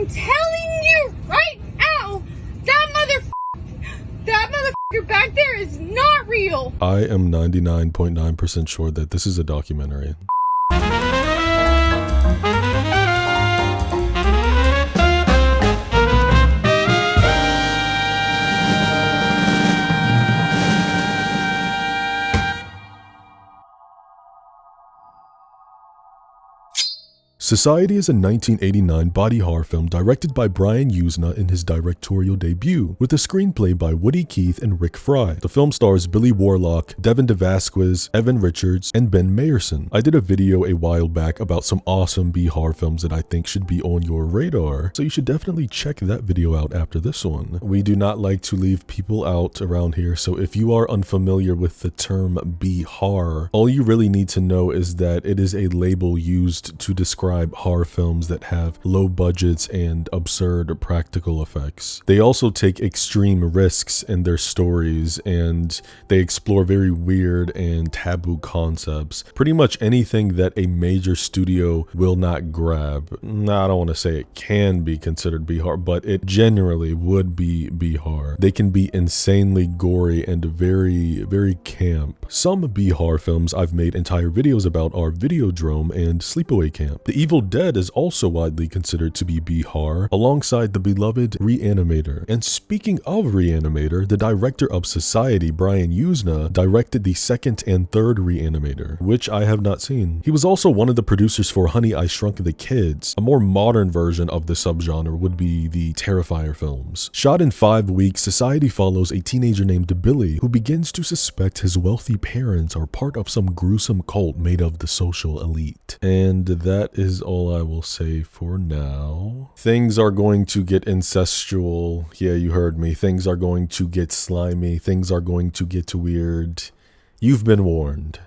I'm telling you right now, that motherfucker back there is not real. I am 99.9% sure that this is a documentary. Society is a 1989 body horror film directed by Brian Usna in his directorial debut, with a screenplay by Woody Keith and Rick Fry. The film stars Billy Warlock, Devin DeVasquez, Evan Richards, and Ben Mayerson. I did a video a while back about some awesome B-horror films that I think should be on your radar, so you should definitely check that video out after this one. We do not like to leave people out around here, so if you are unfamiliar with the term B-horror, all you really need to know is that it is a label used to describe horror films that have low budgets and absurd practical effects. They also take extreme risks in their stories, and they explore very weird and taboo concepts. Pretty much anything that a major studio will not grab. Now, I don't want to say it can be considered B-horror, but it generally would be B-horror. They can be insanely gory and very, very camp. Some B-horror films I've made entire videos about are Videodrome and Sleepaway Camp. The Evil Dead is also widely considered to be B-horror, alongside the beloved Reanimator. And speaking of Reanimator, the director of Society, Brian Usna, directed the second and third Reanimator, which I have not seen. He was also one of the producers for Honey, I Shrunk the Kids. A more modern version of the subgenre would be the Terrifier films. Shot in 5 weeks, Society follows a teenager named Billy, who begins to suspect his wealthy parents are part of some gruesome cult made of the social elite. And that is all I will say for now. Things are going to get incestual. Yeah, you heard me. Things are going to get slimy. Things are going to get weird. You've been warned.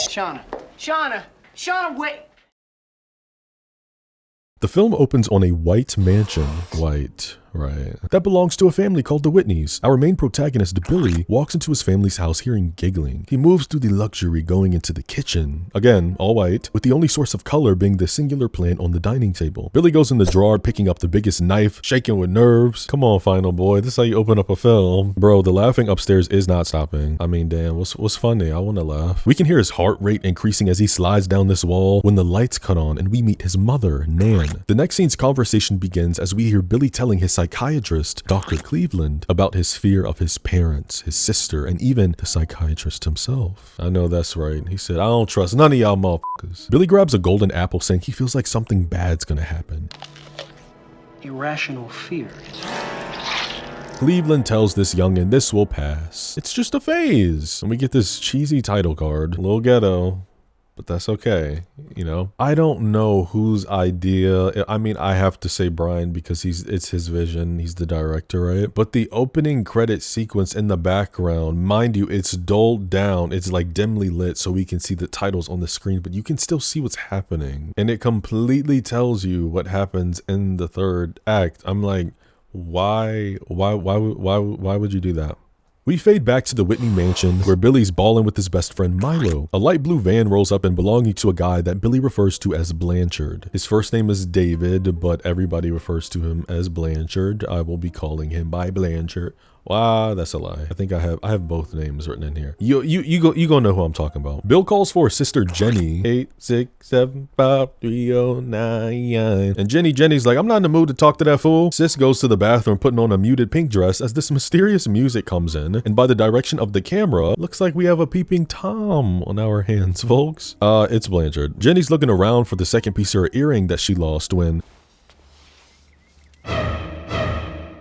Shauna, wait. The film opens on a white mansion. White, right. That belongs to a family called the Whitneys. Our main protagonist, Billy, walks into his family's house hearing giggling. He moves through the luxury going into the kitchen. Again, all white, with the only source of color being the singular plant on the dining table. Billy goes in the drawer, picking up the biggest knife, shaking with nerves. Come on, final boy, this is how you open up a film. Bro, the laughing upstairs is not stopping. I mean, damn, what's funny? I want to laugh. We can hear his heart rate increasing as he slides down this wall when the lights cut on and we meet his mother, Nan. The next scene's conversation begins as we hear Billy telling his psychiatrist, Dr. Cleveland, about his fear of his parents, his sister, and even the psychiatrist himself. I know that's right. He said, I don't trust none of y'all motherfuckers. Billy grabs a golden apple, saying he feels like something bad's gonna happen. Irrational fear. Cleveland tells this youngin' this will pass. It's just a phase. And we get this cheesy title card. A little ghetto, but that's okay, you know? I don't know whose idea. I mean, I have to say Brian because it's his vision. He's the director, right? But the opening credit sequence in the background, mind you, it's dulled down. It's like dimly lit so we can see the titles on the screen, but you can still see what's happening. And it completely tells you what happens in the third act. I'm like, why would you do that? We fade back to the Whitney mansion where Billy's balling with his best friend Milo. A light blue van rolls up and belonging to a guy that Billy refers to as Blanchard. His first name is David, but everybody refers to him as Blanchard. I will be calling him by Blanchard. Wow, that's a lie. I think I have both names written in here. You gonna know who I'm talking about. Bill calls for his sister Jenny. 8675309. And Jenny's like, I'm not in the mood to talk to that fool. Sis goes to the bathroom putting on a muted pink dress as this mysterious music comes in, and by the direction of the camera, looks like we have a peeping Tom on our hands, folks. It's Blanchard. Jenny's looking around for the second piece of her earring that she lost when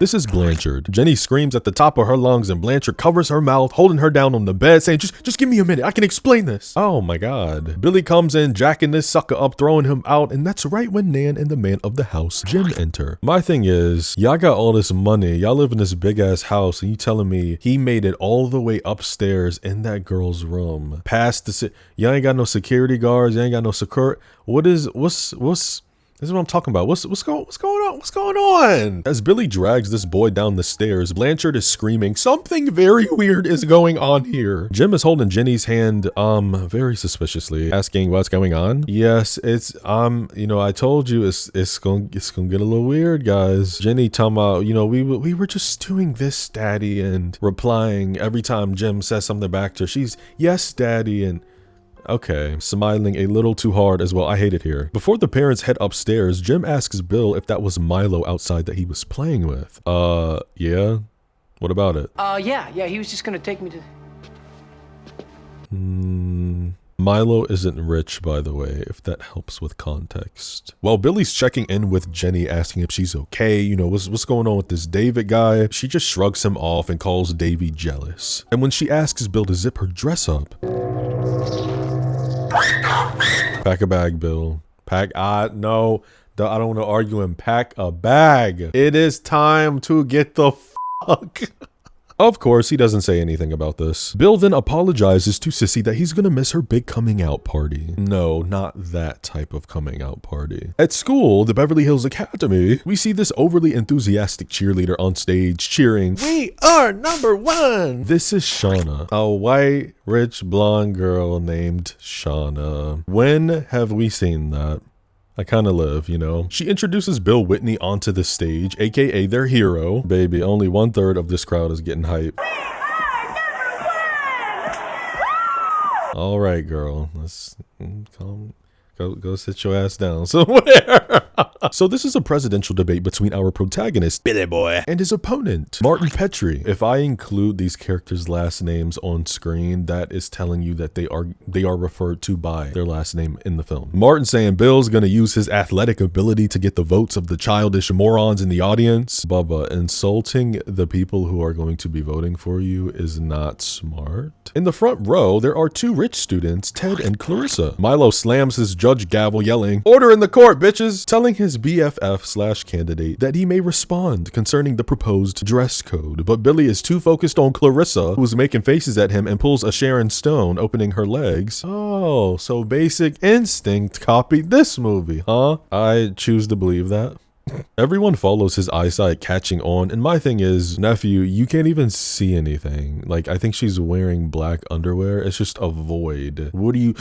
this is Blanchard. Jenny screams at the top of her lungs and Blanchard covers her mouth, holding her down on the bed, saying, just give me a minute, I can explain this. Oh my God. Billy comes in, jacking this sucker up, throwing him out, and that's right when Nan and the man of the house, Jim, enter. My thing is, y'all got all this money, y'all live in this big ass house, and you telling me he made it all the way upstairs in that girl's room. Past the, y'all ain't got no security guards, you ain't got no security. What's This is what I'm talking about. What's going on? What's going on? As Billy drags this boy down the stairs, Blanchard is screaming, something very weird is going on here. Jim is holding Jenny's hand, very suspiciously, asking what's going on. Yes, it's, you know, I told you it's gonna get a little weird, guys. Jenny talking about, you know, we were just doing this, Daddy, and replying every time Jim says something back to her. She's, yes, Daddy, and okay, smiling a little too hard as well. I hate it here. Before the parents head upstairs, Jim asks Bill if that was Milo outside that he was playing with. Yeah? What about it? Yeah, he was just gonna take me to... Milo isn't rich, by the way, if that helps with context. While Billy's checking in with Jenny, asking if she's okay, you know, what's going on with this David guy, she just shrugs him off and calls Davy jealous. And when she asks Bill to zip her dress up, pack a bag, Bill. No, I don't want to argue and pack a bag. It is time to get the fuck. Of course, he doesn't say anything about this. Bill then apologizes to Sissy that he's gonna miss her big coming out party. No, not that type of coming out party. At school, the Beverly Hills Academy, we see this overly enthusiastic cheerleader on stage cheering, "We are #1!" This is Shauna, a white, rich, blonde girl named Shauna. When have we seen that? I kind of live, you know. She introduces Bill Whitney onto the stage, aka their hero. Baby, only 1/3 of this crowd is getting hype. All right, girl, let's calm. Go sit your ass down somewhere. So this is a presidential debate between our protagonist, Billy Boy, and his opponent, Martin Petrie. If I include these characters' last names on screen, that is telling you that they are referred to by their last name in the film. Martin saying Bill's gonna use his athletic ability to get the votes of the childish morons in the audience. Bubba, insulting the people who are going to be voting for you is not smart. In the front row, there are two rich students, Ted and Clarissa. Milo slams his judge gavel, yelling, "Order in the court, bitches!" telling his BFF/candidate that he may respond concerning the proposed dress code. But Billy is too focused on Clarissa, who's making faces at him, and pulls a Sharon Stone, opening her legs. Oh, so Basic Instinct copied this movie, huh? I choose to believe that. Everyone follows his eyesight catching on, and my thing is, nephew, you can't even see anything. Like, I think she's wearing black underwear. It's just a void. What do you...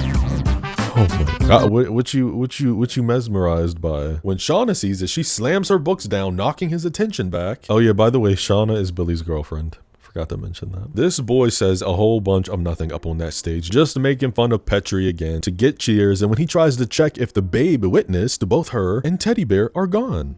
Oh my God, what you mesmerized by? When Shauna sees it, she slams her books down, knocking his attention back. Oh yeah, by the way, Shauna is Billy's girlfriend. Forgot to mention that. This boy says a whole bunch of nothing up on that stage, just making fun of Petrie again to get cheers, and when he tries to check if the babe witnessed, both her and Teddy Bear are gone.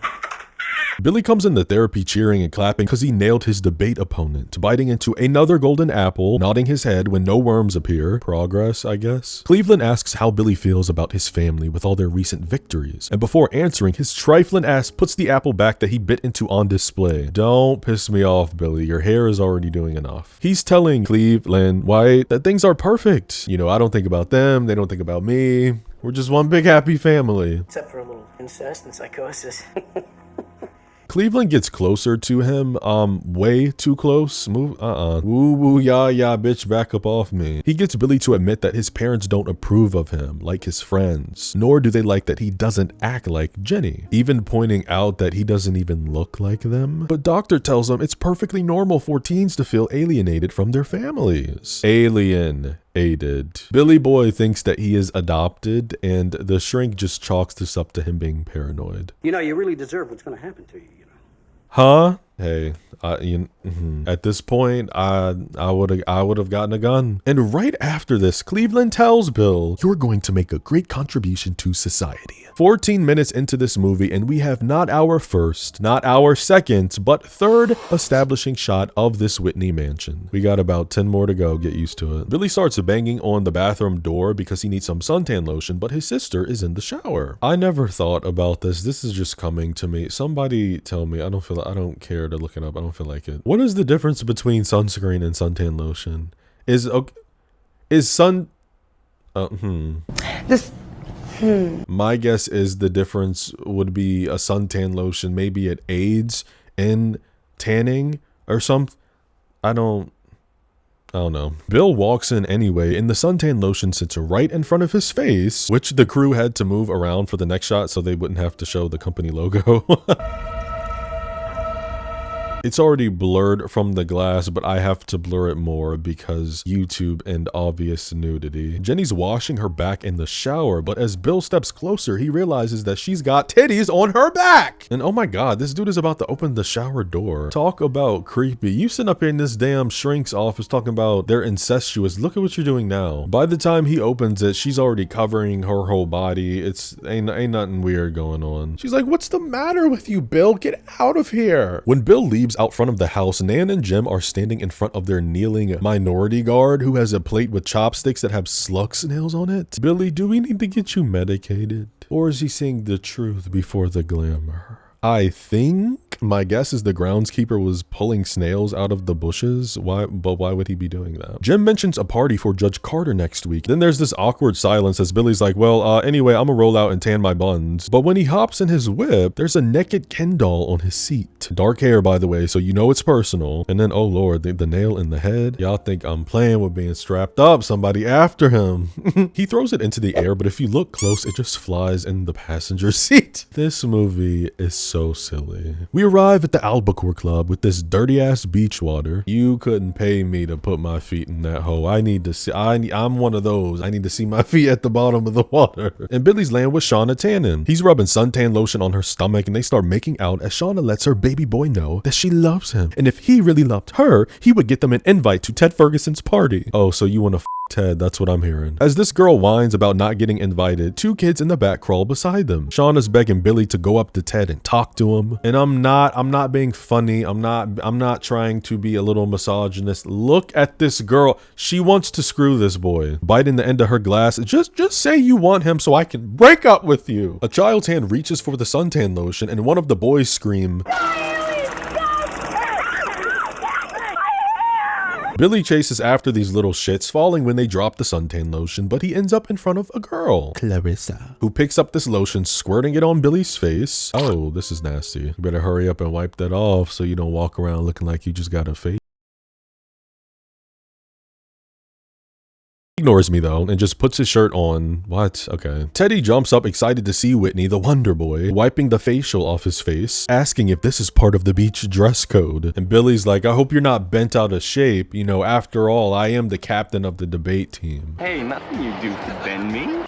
Billy comes into therapy cheering and clapping because he nailed his debate opponent, biting into another golden apple, nodding his head when no worms appear. Progress, I guess. Cleveland asks how Billy feels about his family with all their recent victories, and before answering, his trifling ass puts the apple back that he bit into on display. Don't piss me off, Billy. Your hair is already doing enough. He's telling Cleveland White that things are perfect. You know, I don't think about them, they don't think about me. We're just one big happy family. Except for a little incest and psychosis. Cleveland gets closer to him, way too close. Move, woo woo ya, bitch, back up off me. He gets Billy to admit that his parents don't approve of him like his friends, nor do they like that he doesn't act like Jenny, even pointing out that he doesn't even look like them. But Doctor tells him it's perfectly normal for teens to feel alienated from their families. Alienated. Billy Boy thinks that he is adopted, and the shrink just chalks this up to him being paranoid. You know, you really deserve what's going to happen to you, you know. Huh? Hey, at this point, I would have gotten a gun. And right after this, Cleveland tells Bill, "You're going to make a great contribution to society." 14 minutes into this movie, and we have not our first, not our second, but third establishing shot of this Whitney mansion. We got about 10 more to go. Get used to it. Billy starts banging on the bathroom door because he needs some suntan lotion, but his sister is in the shower. I never thought about this. This is just coming to me. Somebody tell me. I don't care to look it up. I don't feel like it. What is the difference between sunscreen and suntan lotion? My guess is the difference would be a suntan lotion. Maybe it aids in tanning or something. I don't know. Bill walks in anyway, and the suntan lotion sits right in front of his face, which the crew had to move around for the next shot so they wouldn't have to show the company logo. It's already blurred from the glass, but I have to blur it more because YouTube and obvious nudity. Jenny's washing her back in the shower, but as Bill steps closer, he realizes that she's got titties on her back. And oh my God, this dude is about to open the shower door. Talk about creepy. You sitting up here in this damn shrink's office talking about they're incestuous. Look at what you're doing now. By the time he opens it, she's already covering her whole body. Ain't nothing weird going on. She's like, what's the matter with you, Bill? Get out of here. When Bill leaves out front of the house, Nan and Jim are standing in front of their kneeling minority guard who has a plate with chopsticks that have slug snails on it. Billy, do we need to get you medicated? Or is he seeing the truth before the glamour? I think my guess is the groundskeeper was pulling snails out of the bushes. Why would he be doing that? Jim mentions a party for Judge Carter next week. Then there's this awkward silence as Billy's like, well, anyway, I'm gonna roll out and tan my buns. But when he hops in his whip, there's a naked Ken doll on his seat. Dark hair, by the way, so you know it's personal. And then, oh Lord, the nail in the head. Y'all think I'm playing with being strapped up. Somebody after him. He throws it into the air, but if you look close, it just flies in the passenger seat. This movie is so silly. We arrive at the Albacore Club with this dirty ass beach water. You couldn't pay me to put my feet in that hole. I need to see, I'm one of those. I need to see my feet at the bottom of the water. And Billy's laying with Shauna tanning. He's rubbing suntan lotion on her stomach and they start making out as Shauna lets her baby boy know that she loves him. And if he really loved her, he would get them an invite to Ted Ferguson's party. Oh, so you want to Ted, that's what I'm hearing. As this girl whines about not getting invited, two kids in the back crawl beside them. Shauna's begging Billy to go up to Ted and talk to him. And I'm not being funny. I'm not trying to be a little misogynist. Look at this girl. She wants to screw this boy. Biting the end of her glass. Just say you want him so I can break up with you. A child's hand reaches for the suntan lotion and one of the boys scream. Billy chases after these little shits, falling when they drop the suntan lotion, but he ends up in front of a girl, Clarissa, who picks up this lotion, squirting it on Billy's face. Oh, this is nasty. You better hurry up and wipe that off so you don't walk around looking like you just got a face. Ignores me though and just puts his shirt on. What? Okay. Teddy jumps up excited to see Whitney, the Wonder Boy, wiping the facial off his face, asking if this is part of the beach dress code. And Billy's like, I hope you're not bent out of shape. You know, after all, I am the captain of the debate team. Hey, nothing you do to bend me.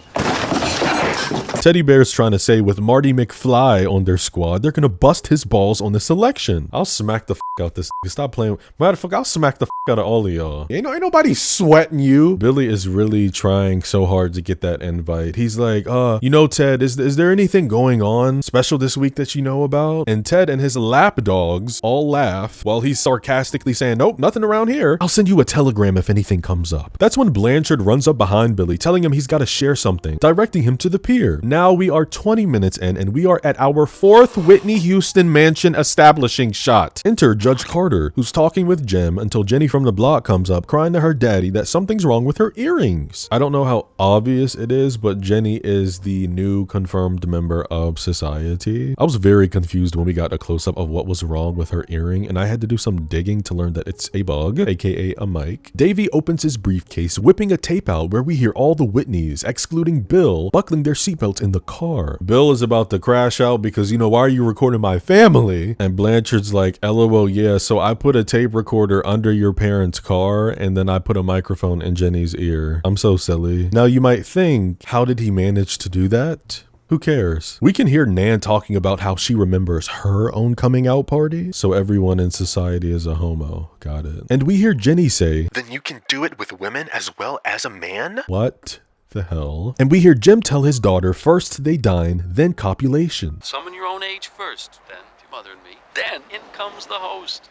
Teddy Bear's trying to say with Marty McFly on their squad, they're gonna bust his balls on this election. I'll smack the out this. Stop playing. Matter of fact, I'll smack the out of all of y'all. Ain't nobody sweating you. Billy is really trying so hard to get that invite. He's like, you know, Ted, is there anything going on special this week that you know about? And Ted and his lap dogs all laugh while he's sarcastically saying, nope, nothing around here. I'll send you a telegram if anything comes up. That's when Blanchard runs up behind Billy, telling him he's got to share something, directing him to the pier. Now we are 20 minutes in and we are at our fourth Whitney Houston mansion establishing shot. Enter Judge Carter, who's talking with Jim until Jenny from the block comes up crying to her daddy that something's wrong with her earrings. I don't know how obvious it is, but Jenny is the new confirmed member of society. I was very confused when we got a close-up of what was wrong with her earring, and I had to do some digging to learn that it's a bug, aka a mic. Davey opens his briefcase, whipping a tape out where we hear all the Whitneys, excluding Bill, buckling their seatbelts in the car. Bill is about to crash out because, you know, why are you recording my family? And Blanchard's like, LOL, yeah, so I put a tape recorder under your parents' car and then I put a microphone in Jenny's ear. I'm so silly. Now you might think, how did he manage to do that? Who cares? We can hear Nan talking about how she remembers her own coming out party, so everyone in society is a homo. Got it. And we hear Jenny say, then you can do it with women as well as a man? What the hell? And we hear Jim tell his daughter first they dine, then copulation. Someone your own age first, then your mother and me. Then in comes the host.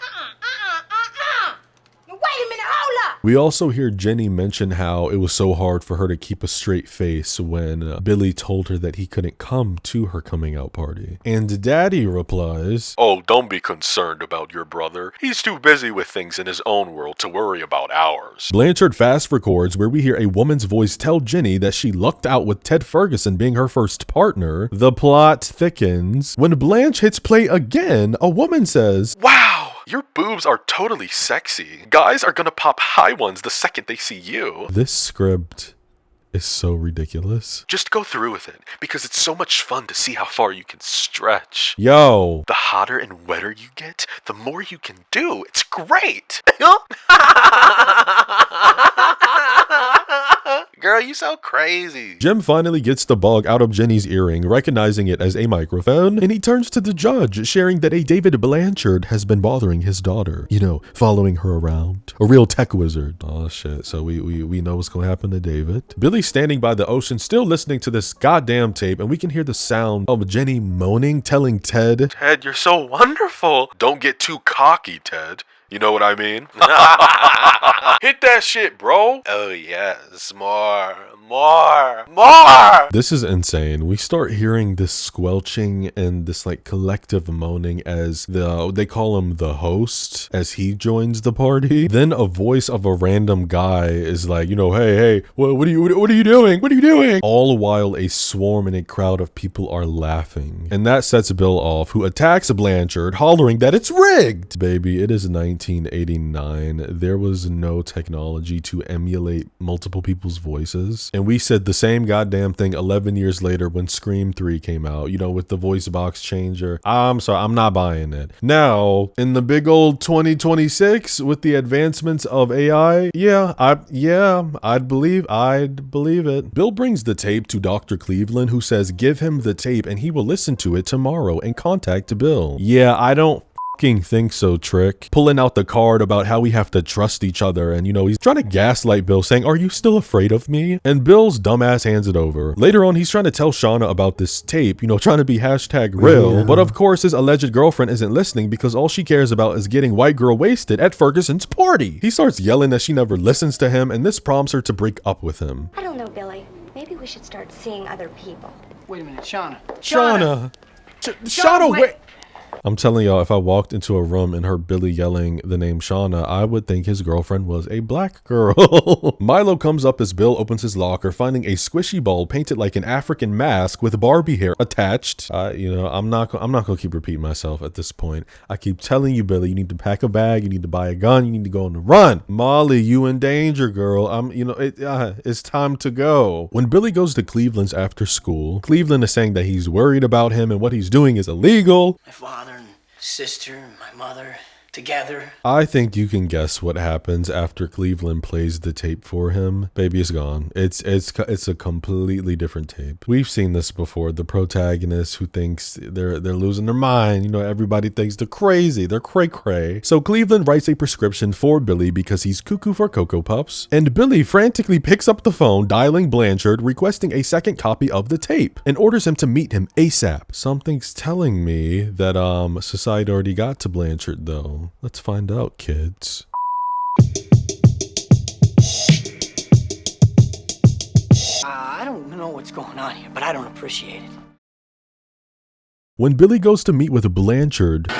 Wait a minute, hold up! We also hear Jenny mention how it was so hard for her to keep a straight face when Billy told her that he couldn't come to her coming out party. And Daddy replies, oh, don't be concerned about your brother. He's too busy with things in his own world to worry about ours. Blanchard fast records where we hear a woman's voice tell Jenny that she lucked out with Ted Ferguson being her first partner. The plot thickens. When Blanche hits play again, a woman says, wow! Your boobs are totally sexy. Guys are gonna pop high ones the second they see you. This script is so ridiculous. Just go through with it, because it's so much fun to see how far you can stretch. Yo, the hotter and wetter you get, the more you can do. It's great. Girl, you so crazy. Jim finally gets the bug out of Jenny's earring, recognizing it as a microphone, and he turns to the judge, sharing that a David Blanchard has been bothering his daughter. You know, following her around. A real tech wizard. Oh shit, so we know what's gonna happen to David. Billy's standing by the ocean, still listening to this goddamn tape, and we can hear the sound of Jenny moaning, telling Ted, Ted, you're so wonderful. Don't get too cocky, Ted. You know what I mean? Hit that shit, bro. Oh yes, more. This is insane. We start hearing this squelching and this like collective moaning as they call him the host as he joins the party. Then a voice of a random guy is like, you know, hey, what are you doing? What are you doing? All while a swarm and a crowd of people are laughing. And that sets Bill off, who attacks Blanchard, hollering that it's rigged. Baby, it is 1989. There was no technology to emulate multiple people's voices. And we said the same goddamn thing 11 years later when Scream 3 came out, you know, with the voice box changer. I'm sorry, I'm not buying it. Now, in the big old 2026 with the advancements of AI, I'd believe it. Bill brings the tape to Dr. Cleveland, who says give him the tape and he will listen to it tomorrow and contact Bill. Yeah, I don't think so, Trick. Pulling out the card about how we have to trust each other, and you know, he's trying to gaslight Bill, saying, are you still afraid of me? And Bill's dumbass hands it over. Later on, he's trying to tell Shauna about this tape, you know, trying to be #real, but of course his alleged girlfriend isn't listening because all she cares about is getting white girl wasted at Ferguson's party. He starts yelling that she never listens to him, and this prompts her to break up with him. I don't know, Billy. Maybe we should start seeing other people. Wait a minute, Shauna. Shauna, wait. I'm telling y'all, if I walked into a room and heard Billy yelling the name Shauna, I would think his girlfriend was a black girl. Milo comes up as Bill opens his locker, finding a squishy ball painted like an African mask with Barbie hair attached. You know, I'm not gonna keep repeating myself at this point. I keep telling you, Billy, you need to pack a bag, you need to buy a gun, you need to go on the run. Molly, you in danger, girl. It's time to go. When Billy goes to Cleveland's after school, Cleveland is saying that he's worried about him and what he's doing is illegal. My father and sister and my mother together. I think you can guess what happens after Cleveland plays the tape for him. Baby is gone. It's a completely different tape. We've seen this before. The protagonist who thinks they're losing their mind. You know, everybody thinks they're crazy. They're cray-cray. So Cleveland writes a prescription for Billy because he's cuckoo for Cocoa Puffs. And Billy frantically picks up the phone, dialing Blanchard, requesting a second copy of the tape, and orders him to meet him ASAP. Something's telling me that society already got to Blanchard though. Let's find out, kids. I don't know what's going on here, but I don't appreciate it. When Billy goes to meet with Blanchard,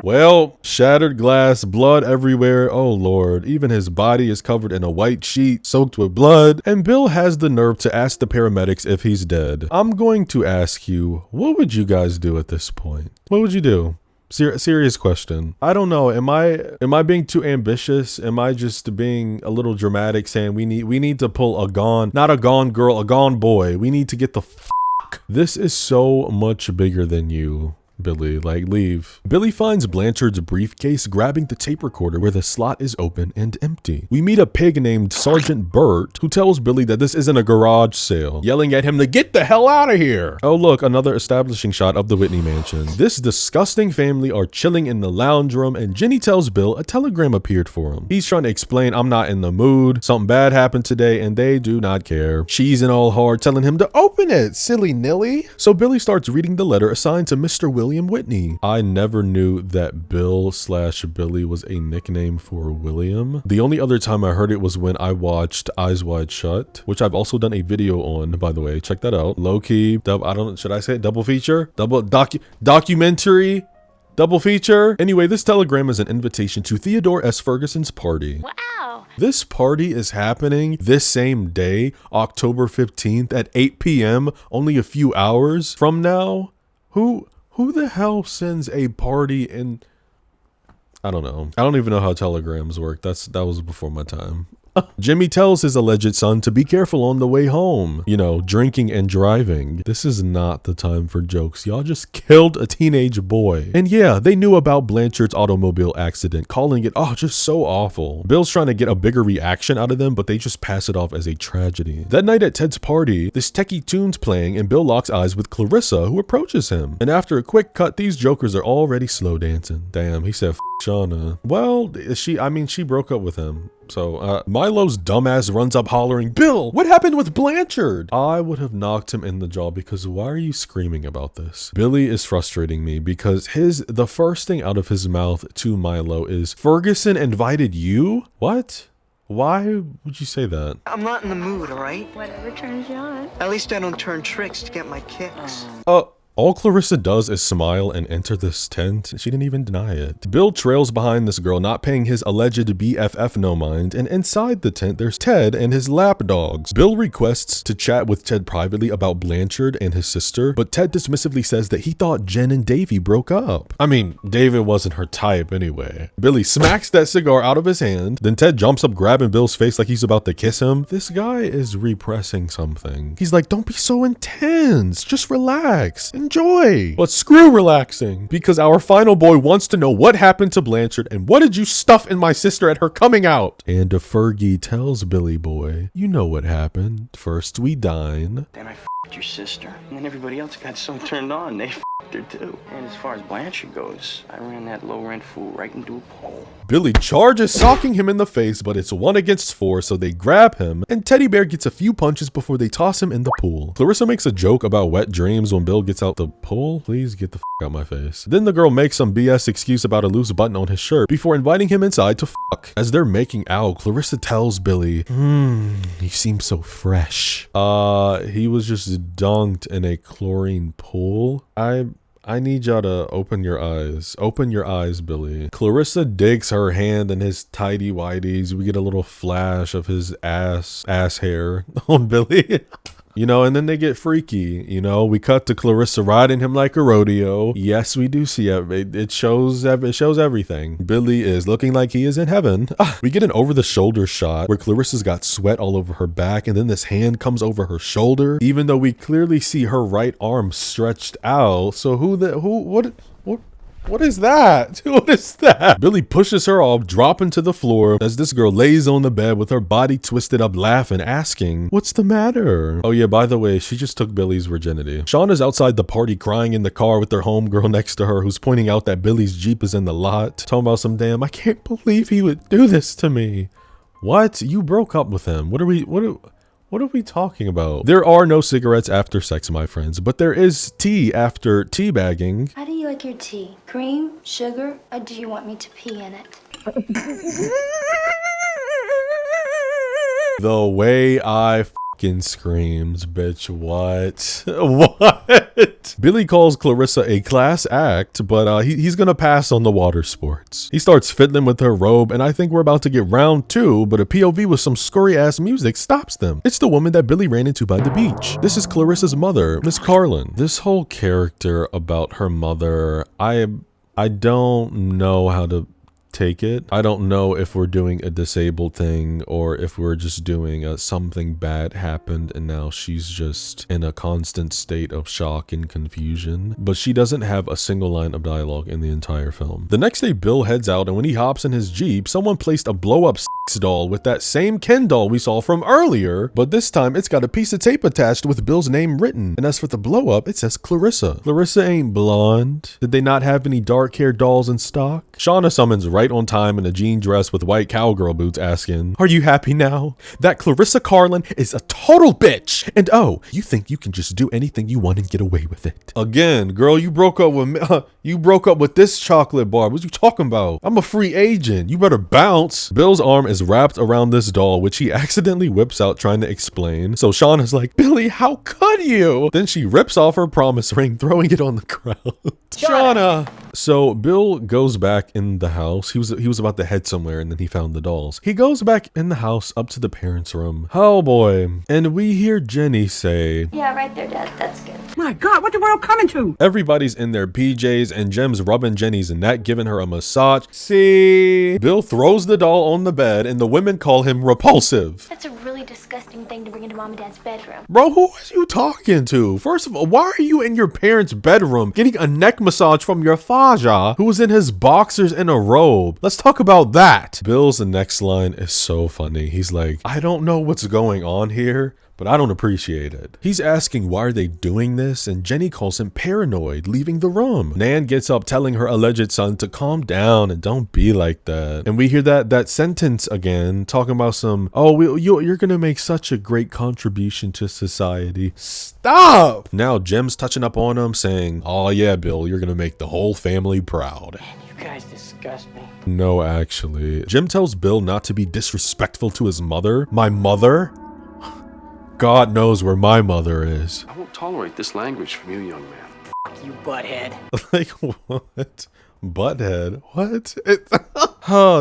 well, shattered glass, blood everywhere. Oh Lord, even his body is covered in a white sheet soaked with blood. And Bill has the nerve to ask the paramedics if he's dead. I'm going to ask you, what would you guys do at this point? What would you do? Serious question. I don't know. Am I being too ambitious? Am I just being a little dramatic, saying we need to pull a gone, not a gone girl, a gone boy. We need to get the fuck. This is so much bigger than you, Billy, like, leave. Billy finds Blanchard's briefcase, grabbing the tape recorder where the slot is open and empty. We meet a pig named Sergeant Burt, who tells Billy that this isn't a garage sale, yelling at him to get the hell out of here. Oh look, another establishing shot of the Whitney mansion. This disgusting family are chilling in the lounge room, and Jenny tells Bill a telegram appeared for him. He's trying to explain, I'm not in the mood, something bad happened today, and they do not care. She's in all hard, telling him to open it, silly nilly. So Billy starts reading the letter assigned to Mr. William Whitney. I never knew that Bill/Billy was a nickname for William. The only other time I heard it was when I watched Eyes Wide Shut, which I've also done a video on, by the way. Check that out. Low key, should I say it? Double feature? Documentary? Double feature? Anyway, this telegram is an invitation to Theodore S. Ferguson's party. Wow. This party is happening this same day, October 15th at 8 p.m., only a few hours from now. Who Who the hell sends a party in... I don't know. I don't even know how telegrams work. That was before my time. Jimmy tells his alleged son to be careful on the way home. You know, drinking and driving. This is not the time for jokes. Y'all just killed a teenage boy. And yeah, they knew about Blanchard's automobile accident, calling it, oh, just so awful. Bill's trying to get a bigger reaction out of them, but they just pass it off as a tragedy. That night at Ted's party, this techie tune's playing and Bill locks eyes with Clarissa, who approaches him. And after a quick cut, these jokers are already slow dancing. Damn, he said, F Shauna. Well, she broke up with him. So, Milo's dumbass runs up hollering, Bill, what happened with Blanchard? I would have knocked him in the jaw because why are you screaming about this? Billy is frustrating me because the first thing out of his mouth to Milo is, Ferguson invited you? What? Why would you say that? I'm not in the mood, all right? Whatever turns you on. At least I don't turn tricks to get my kicks. All Clarissa does is smile and enter this tent. She didn't even deny it. Bill trails behind this girl, not paying his alleged BFF no mind, and inside the tent there's Ted and his lap dogs. Bill requests to chat with Ted privately about Blanchard and his sister, but Ted dismissively says that he thought Jen and Davy broke up. I mean, David wasn't her type anyway. Billy smacks that cigar out of his hand, then Ted jumps up grabbing Bill's face like he's about to kiss him. This guy is repressing something. He's like, don't be so intense, just relax. Enjoy. But screw relaxing, because our final boy wants to know what happened to Blanchard and what did you stuff in my sister at her coming out? And Fergie tells Billy boy, you know what happened. First we dine. Then I f***ed your sister. And then everybody else got so turned on, they f***ed her too. And as far as Blanchard goes, I ran that low-rent fool right into a pole. Billy charges, socking him in the face, but it's 1 against 4, so they grab him, and Teddy Bear gets a few punches before they toss him in the pool. Clarissa makes a joke about wet dreams when Bill gets out the pool. Please get the f*** out my face. Then the girl makes some BS excuse about a loose button on his shirt before inviting him inside to fuck. As they're making out, Clarissa tells Billy, you seem so fresh. He was just dunked in a chlorine pool. I need y'all to open your eyes. Open your eyes, Billy. Clarissa digs her hand in his tidy whities. We get a little flash of his ass hair on Billy. You know, and then they get freaky. You know, we cut to Clarissa riding him like a rodeo. Yes, we do see it. It shows everything. Billy is looking like he is in heaven. We get an over-the-shoulder shot where Clarissa's got sweat all over her back, and then this hand comes over her shoulder, even though we clearly see her right arm stretched out. So what is that? What is that? Billy pushes her off, dropping to the floor as this girl lays on the bed with her body twisted up laughing, asking, what's the matter? Oh yeah, by the way, she just took Billy's virginity. Shauna's outside the party crying in the car with their homegirl next to her who's pointing out that Billy's Jeep is in the lot. Talking about some damn, I can't believe he would do this to me. What? You broke up with him. What are we talking about? There are no cigarettes after sex, my friends, but there is tea after teabagging. How do you like your tea? Cream, sugar, or do you want me to pee in it? The way I fucking screams, bitch. What? What? Billy calls Clarissa a class act, but he's gonna pass on the water sports. He starts fiddling with her robe, and I think we're about to get round 2, but a POV with some scurry ass music stops them. It's the woman that Billy ran into by the beach. This is Clarissa's mother, Miss Carlin. This whole character about her mother, I don't know how to take it. I don't know if we're doing a disabled thing or if we're just doing something bad happened and now she's just in a constant state of shock and confusion. But she doesn't have a single line of dialogue in the entire film. The next day, Bill heads out, and when he hops in his Jeep, someone placed a blow-up doll with that same Ken doll we saw from earlier, but this time it's got a piece of tape attached with Bill's name written. And as for the blow-up, it says Clarissa. Clarissa ain't blonde. Did they not have any dark-haired dolls in stock? Shauna summons right on time in a jean dress with white cowgirl boots, asking, are you happy now? That Clarissa Carlin is a total bitch, and oh, you think you can just do anything you want and get away with it. Again, girl, you broke up with me. You broke up with this chocolate bar. What you talking about? I'm a free agent. You better bounce. Bill's arm is wrapped around this doll, which he accidentally whips out trying to explain. So Shauna's like, Billy, how could you? Then she rips off her promise ring, throwing it on the ground. Shauna! So Bill goes back in the house. He was about to head somewhere, and then he found the dolls. He goes back in the house up to the parents' room. Oh boy. And we hear Jenny say, Yeah, right there, Dad. That's good. My God, what the world coming to? Everybody's in their PJs and Jem's rubbing Jenny's neck, giving her a massage. See? Bill throws the doll on the bed and the women call him repulsive. That's a really disgusting thing to bring into Mom and Dad's bedroom. Bro, who are you talking to? First of all, why are you in your parents' bedroom getting a neck massage from your Faja, who was in his boxers and a robe? Let's talk about that. Bill's next line is so funny. He's like, I don't know what's going on here, but I don't appreciate it. He's asking why are they doing this, and Jenny calls him paranoid, leaving the room. Nan gets up telling her alleged son to calm down and don't be like that. And we hear that sentence again, talking about some, oh, you're gonna make such a great contribution to society. Stop! Now Jem's touching up on him, saying, oh yeah, Bill, you're gonna make the whole family proud. Man, you guys disgust me. No, actually. Jem tells Bill not to be disrespectful to his mother. My mother? God knows where my mother is. I won't tolerate this language from you, young man. You butthead. Like, what? Butthead? What?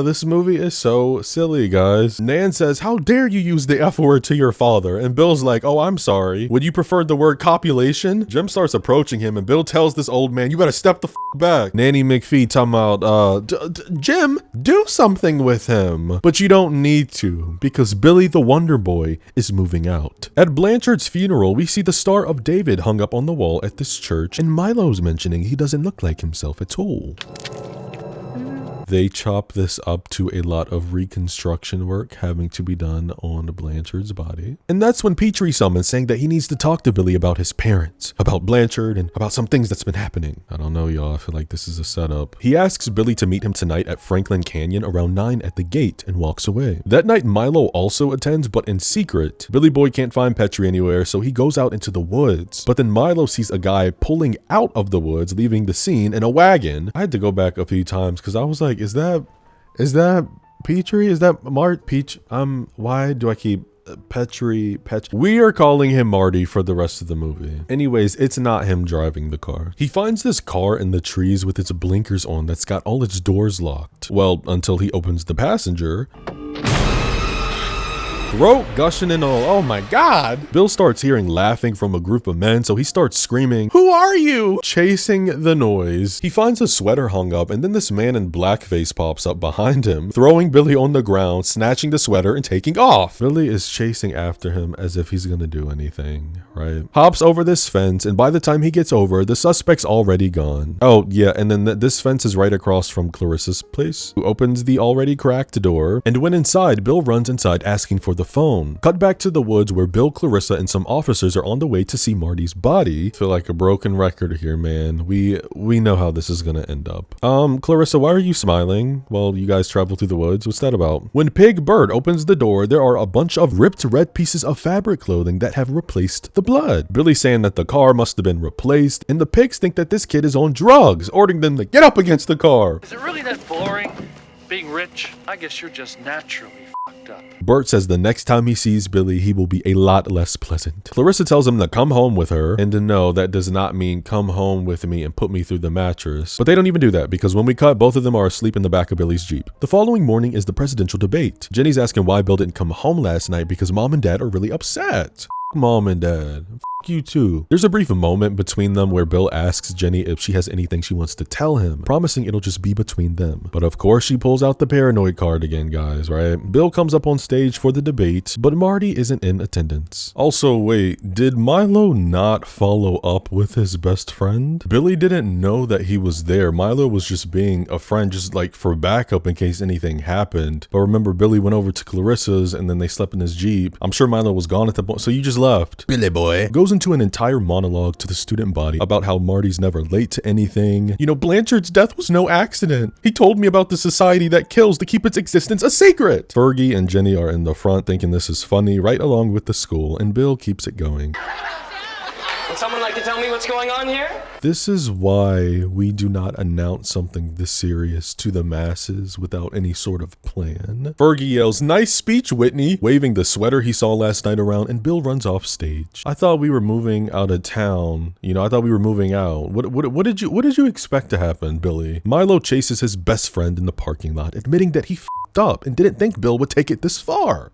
This movie is so silly, guys. Nan says, how dare you use the F word to your father? And Bill's like, oh, I'm sorry. Would you prefer the word copulation? Jem starts approaching him and Bill tells this old man, you better step the back. Nanny McPhee talking about, Jim, do something with him. But you don't need to, because Billy the Wonder Boy is moving out. At Blanchard's funeral, we see the Star of David hung up on the wall at this church, and Milo's mentioning he doesn't look like himself at all. They chop this up to a lot of reconstruction work having to be done on Blanchard's body. And that's when Petrie summons, saying that he needs to talk to Billy about his parents, about Blanchard, and about some things that's been happening. I don't know, y'all. I feel like this is a setup. He asks Billy to meet him tonight at Franklin Canyon around 9 at the gate and walks away. That night, Milo also attends, but in secret. Billy Boy can't find Petrie anywhere, so he goes out into the woods. But then Milo sees a guy pulling out of the woods, leaving the scene in a wagon. I had to go back a few times because I was like, is that Petrie? Is that Peach? Why do I keep Petrie? We are calling him Marty for the rest of the movie. Anyways, it's not him driving the car. He finds this car in the trees with its blinkers on that's got all its doors locked. Well, until he opens the passenger. Throat gushing and all. Oh my God. Bill starts hearing laughing from a group of men, so he starts screaming, who are you? Chasing the noise. He finds a sweater hung up, and then this man in blackface pops up behind him, throwing Billy on the ground, snatching the sweater and taking off. Billy is chasing after him as if he's gonna do anything, right? Hops over this fence, and by the time he gets over, the suspect's already gone. Oh yeah, and then this fence is right across from Clarissa's place, who opens the already cracked door, and when inside, Bill runs inside asking for the phone. Cut back to the woods where Bill, Clarissa, and some officers are on the way to see Marty's body. I feel like a broken record here, man. We know how this is gonna end up. Clarissa, why are you smiling while you guys travel through the woods? What's that about? When Pig Bird opens the door, there are a bunch of ripped red pieces of fabric clothing that have replaced the blood. Billy's saying that the car must have been replaced, and the pigs think that this kid is on drugs, ordering them to get up against the car. Is it really that boring? Being rich? I guess you're just naturally fucked up. Bert says the next time he sees Billy, he will be a lot less pleasant. Clarissa tells him to come home with her, and to know that does not mean come home with me and put me through the mattress. But they don't even do that, because when we cut, both of them are asleep in the back of Billy's Jeep. The following morning is the presidential debate. Jenny's asking why Bill didn't come home last night because Mom and Dad are really upset. Mom and Dad. You too. There's a brief moment between them where Bill asks Jenny if she has anything she wants to tell him, promising it'll just be between them. But of course she pulls out the paranoid card again, guys, right? Bill comes up on stage for the debate, but Marty isn't in attendance. Also, wait, did Milo not follow up with his best friend? Billy didn't know that he was there. Milo was just being a friend, just like for backup in case anything happened. But remember, Billy went over to Clarissa's and then they slept in his Jeep. I'm sure Milo was gone at the point, so you just left. Billy boy goes into an entire monologue to the student body about how Marty's never late to anything. You know, Blanchard's death was no accident. He told me about the society that kills to keep its existence a secret. Fergie and Jenny are in the front thinking this is funny, right along with the school, and Bill keeps it going. Would someone like to tell me what's going on here? This is why we do not announce something this serious to the masses without any sort of plan. Fergie yells, "Nice speech, Whitney," waving the sweater he saw last night around, and Bill runs off stage. I thought we were moving out of town. You know, I thought we were moving out. What did you expect to happen, Billy? Milo chases his best friend in the parking lot, admitting that he f***ed up and didn't think Bill would take it this far.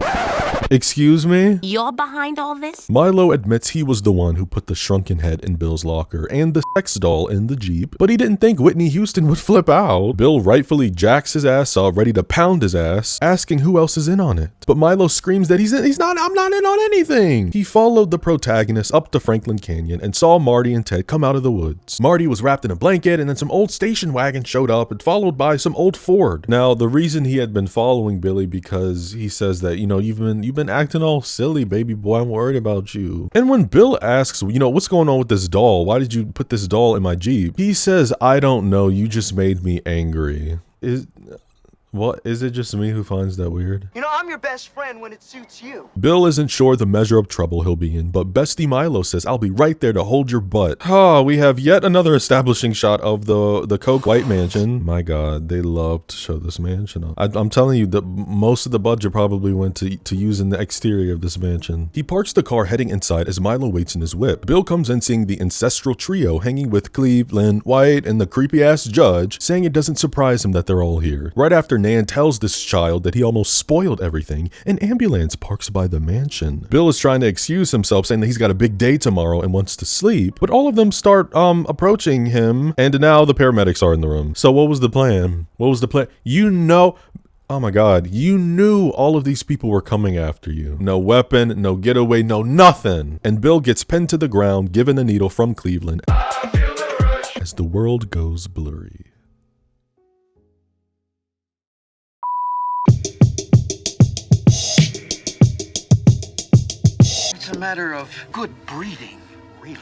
Excuse me? You're behind all this? Milo admits he was the one who put the shrunken head in Bill's locker and the sex doll in the Jeep, but he didn't think Whitney Houston would flip out. Bill rightfully jacks his ass up, ready to pound his ass, asking who else is in on it. But Milo screams that I'm not in on anything. He followed the protagonist up to Franklin Canyon and saw Marty and Ted come out of the woods. Marty was wrapped in a blanket, and then some old station wagon showed up and followed by some old Ford. Now, the reason he had been following Billy because he says that, you've been acting all silly, baby boy, I'm worried about you. And when Bill asks, what's going on with this doll? Why did you put this doll in my Jeep? He says, I don't know, you just made me angry. Is it just me who finds that weird? I'm your best friend when it suits you. Bill isn't sure the measure of trouble he'll be in, but Bestie Milo says, I'll be right there to hold your butt. We have yet another establishing shot of the Coke White Mansion. My God, they love to show this mansion. I'm telling you, that most of the budget probably went to using the exterior of this mansion. He parks the car heading inside as Milo waits in his whip. Bill comes in seeing the ancestral trio hanging with Cleveland, White, and the creepy-ass judge, saying it doesn't surprise him that they're all here. Right after Nan tells this child that he almost spoiled everything, an ambulance parks by the mansion. Bill is trying to excuse himself, saying that he's got a big day tomorrow and wants to sleep, but all of them start approaching him, and now the paramedics are in the room. So what was the plan? Oh my God, you knew all of these people were coming after you. No weapon, no getaway, no nothing. And Bill gets pinned to the ground, given a needle from Cleveland as the world goes blurry. It's a matter of good breeding, really.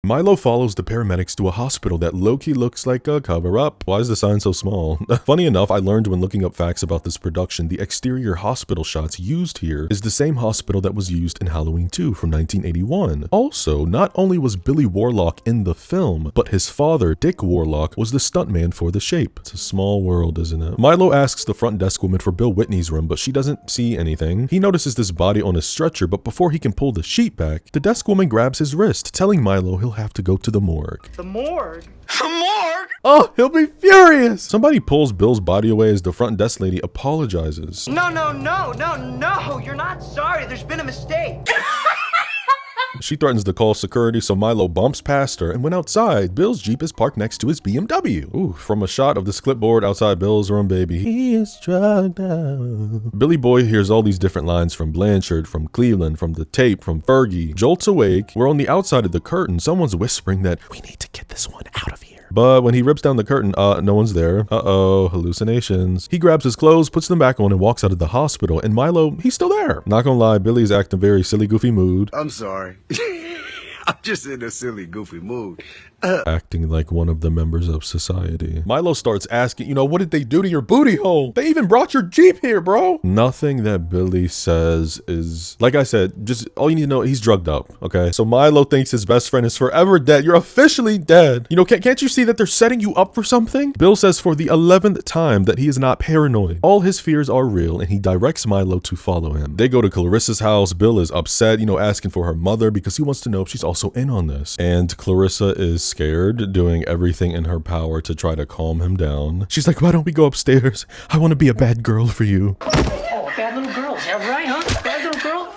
Milo follows the paramedics to a hospital that low-key looks like a cover-up. Why is the sign so small? Funny enough, I learned when looking up facts about this production, the exterior hospital shots used here is the same hospital that was used in Halloween 2 from 1981. Also, not only was Billy Warlock in the film, but his father, Dick Warlock, was the stuntman for The Shape. It's a small world, isn't it? Milo asks the front desk woman for Bill Whitney's room, but she doesn't see anything. He notices this body on a stretcher, but before he can pull the sheet back, the desk woman grabs his wrist, telling Milo he'll have to go to the morgue. The morgue? The morgue? Oh, he'll be furious! Somebody pulls Bill's body away as the front desk lady apologizes. No, you're not sorry. There's been a mistake. She threatens to call security, so Milo bumps past her, and when outside, Bill's Jeep is parked next to his BMW. Ooh, from a shot of this clipboard outside Bill's room, baby. He is drugged out. Billy Boy hears all these different lines from Blanchard, from Cleveland, from the tape, from Fergie. Jolt's awake. We're on the outside of the curtain. Someone's whispering that we need to get this one out of here. But when he rips down the curtain, no one's there. Uh-oh, hallucinations. He grabs his clothes, puts them back on, and walks out of the hospital, and Milo, he's still there. Not gonna lie, Billy's acting very silly, goofy mood. I'm sorry. I'm just in a silly, goofy mood. Acting like one of the members of society. Milo starts asking, what did they do to your booty hole? They even brought your Jeep here, bro. Nothing that Billy says is, like I said, just all you need to know, he's drugged up, okay? So Milo thinks his best friend is forever dead. You're officially dead. Can't you see that they're setting you up for something? Bill says for the 11th time that he is not paranoid. All his fears are real, and he directs Milo to follow him. They go to Clarissa's house. Bill is upset, asking for her mother because he wants to know if she's also in on this. And Clarissa is scared, doing everything in her power to try to calm him down. She's like, why don't we go upstairs? I want to be a bad girl for you. Oh, bad little girls. Yeah, right, huh? Bad little girl?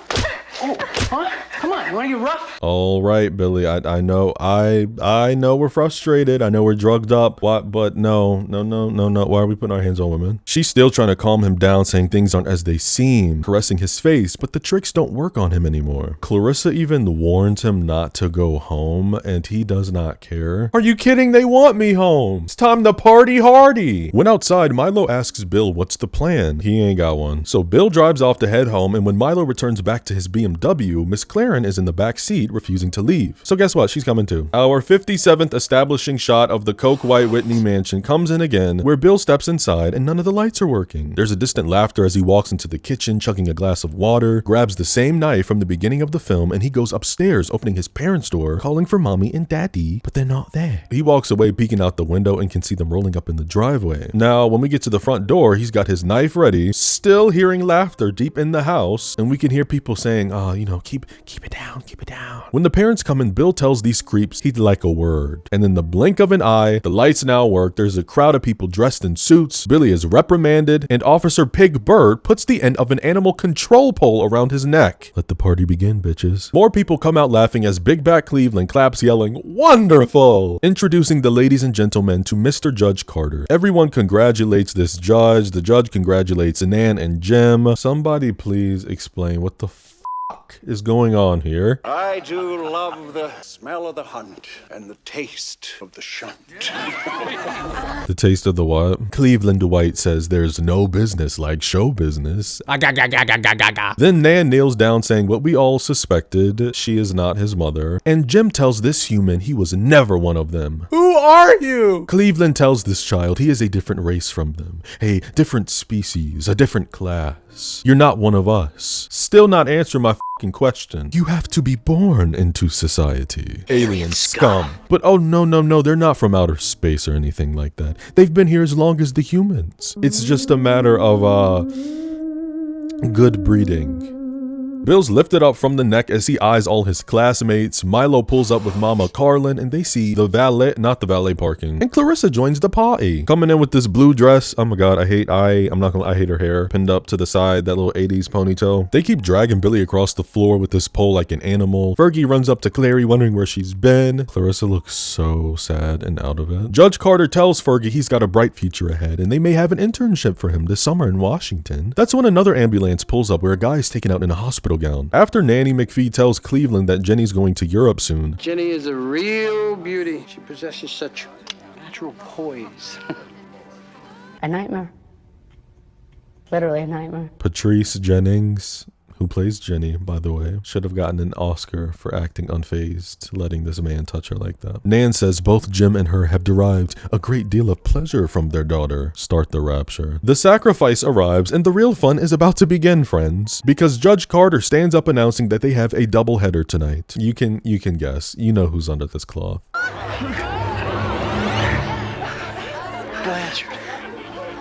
Oh, huh? Come on, you want to get rough? All right, Billy, I know we're frustrated. I know we're drugged up. What? But no. Why are we putting our hands on women? She's still trying to calm him down, saying things aren't as they seem, caressing his face, but the tricks don't work on him anymore. Clarissa even warns him not to go home, and he does not care. Are you kidding? They want me home. It's time to party hardy. When outside, Milo asks Bill what's the plan. He ain't got one. So Bill drives off to head home, and when Milo returns back to his BMW, Miss Claren is in the back seat, refusing to leave. So guess what? She's coming too. Our 57th establishing shot of the Coke White Whitney mansion comes in again, where Bill steps inside and none of the lights are working. There's a distant laughter as he walks into the kitchen, chugging a glass of water, grabs the same knife from the beginning of the film, and he goes upstairs, opening his parents' door, calling for mommy and daddy, but they're not there. He walks away, peeking out the window, and can see them rolling up in the driveway. Now, when we get to the front door, he's got his knife ready, still hearing laughter deep in the house, and we can hear people saying, keep Keep it down, keep it down. When the parents come in, Bill tells these creeps he'd like a word. And in the blink of an eye, the lights now work. There's a crowd of people dressed in suits. Billy is reprimanded, and Officer Pig Bird puts the end of an animal control pole around his neck. Let the party begin, bitches. More people come out laughing as Big Back Cleveland claps, yelling, "Wonderful!" Introducing the ladies and gentlemen to Mr. Judge Carter. Everyone congratulates this judge. The judge congratulates Nan and Jim. Somebody please explain what the fuck is going on here. I do love the smell of the hunt and the taste of the shunt. The taste of the what? Cleveland Dwight says there's no business like show business. Then Nan kneels down saying what we all suspected. She is not his mother. And Jim tells this human he was never one of them. Who are you? Cleveland tells this child he is a different race from them. A different species, a different class. You're not one of us. Still not answering my fucking question. You have to be born into society. Alien scum. But oh no, they're not from outer space or anything like that. They've been here as long as the humans. It's just a matter of good breeding. Bill's lifted up from the neck as he eyes all his classmates. Milo pulls up with Mama Carlin and they see the valet, not the valet parking. And Clarissa joins the party. Coming in with this blue dress. Oh my god, I hate her hair. Pinned up to the side, that little 80s ponytail. They keep dragging Billy across the floor with this pole like an animal. Fergie runs up to Clary wondering where she's been. Clarissa looks so sad and out of it. Judge Carter tells Fergie he's got a bright future ahead and they may have an internship for him this summer in Washington. That's when another ambulance pulls up where a guy is taken out in a hospital gown. After Nanny McPhee tells Cleveland that Jenny's going to Europe soon. Jenny is a real beauty. She possesses such natural poise. A nightmare. Literally a nightmare. Patrice Jennings, who plays Jenny, by the way, should have gotten an Oscar for acting unfazed, letting this man touch her like that. Nan says both Jim and her have derived a great deal of pleasure from their daughter. Start the rapture. The sacrifice arrives and the real fun is about to begin, friends, because Judge Carter stands up announcing that they have a doubleheader tonight. You can guess. You know who's under this cloth. Blanchard.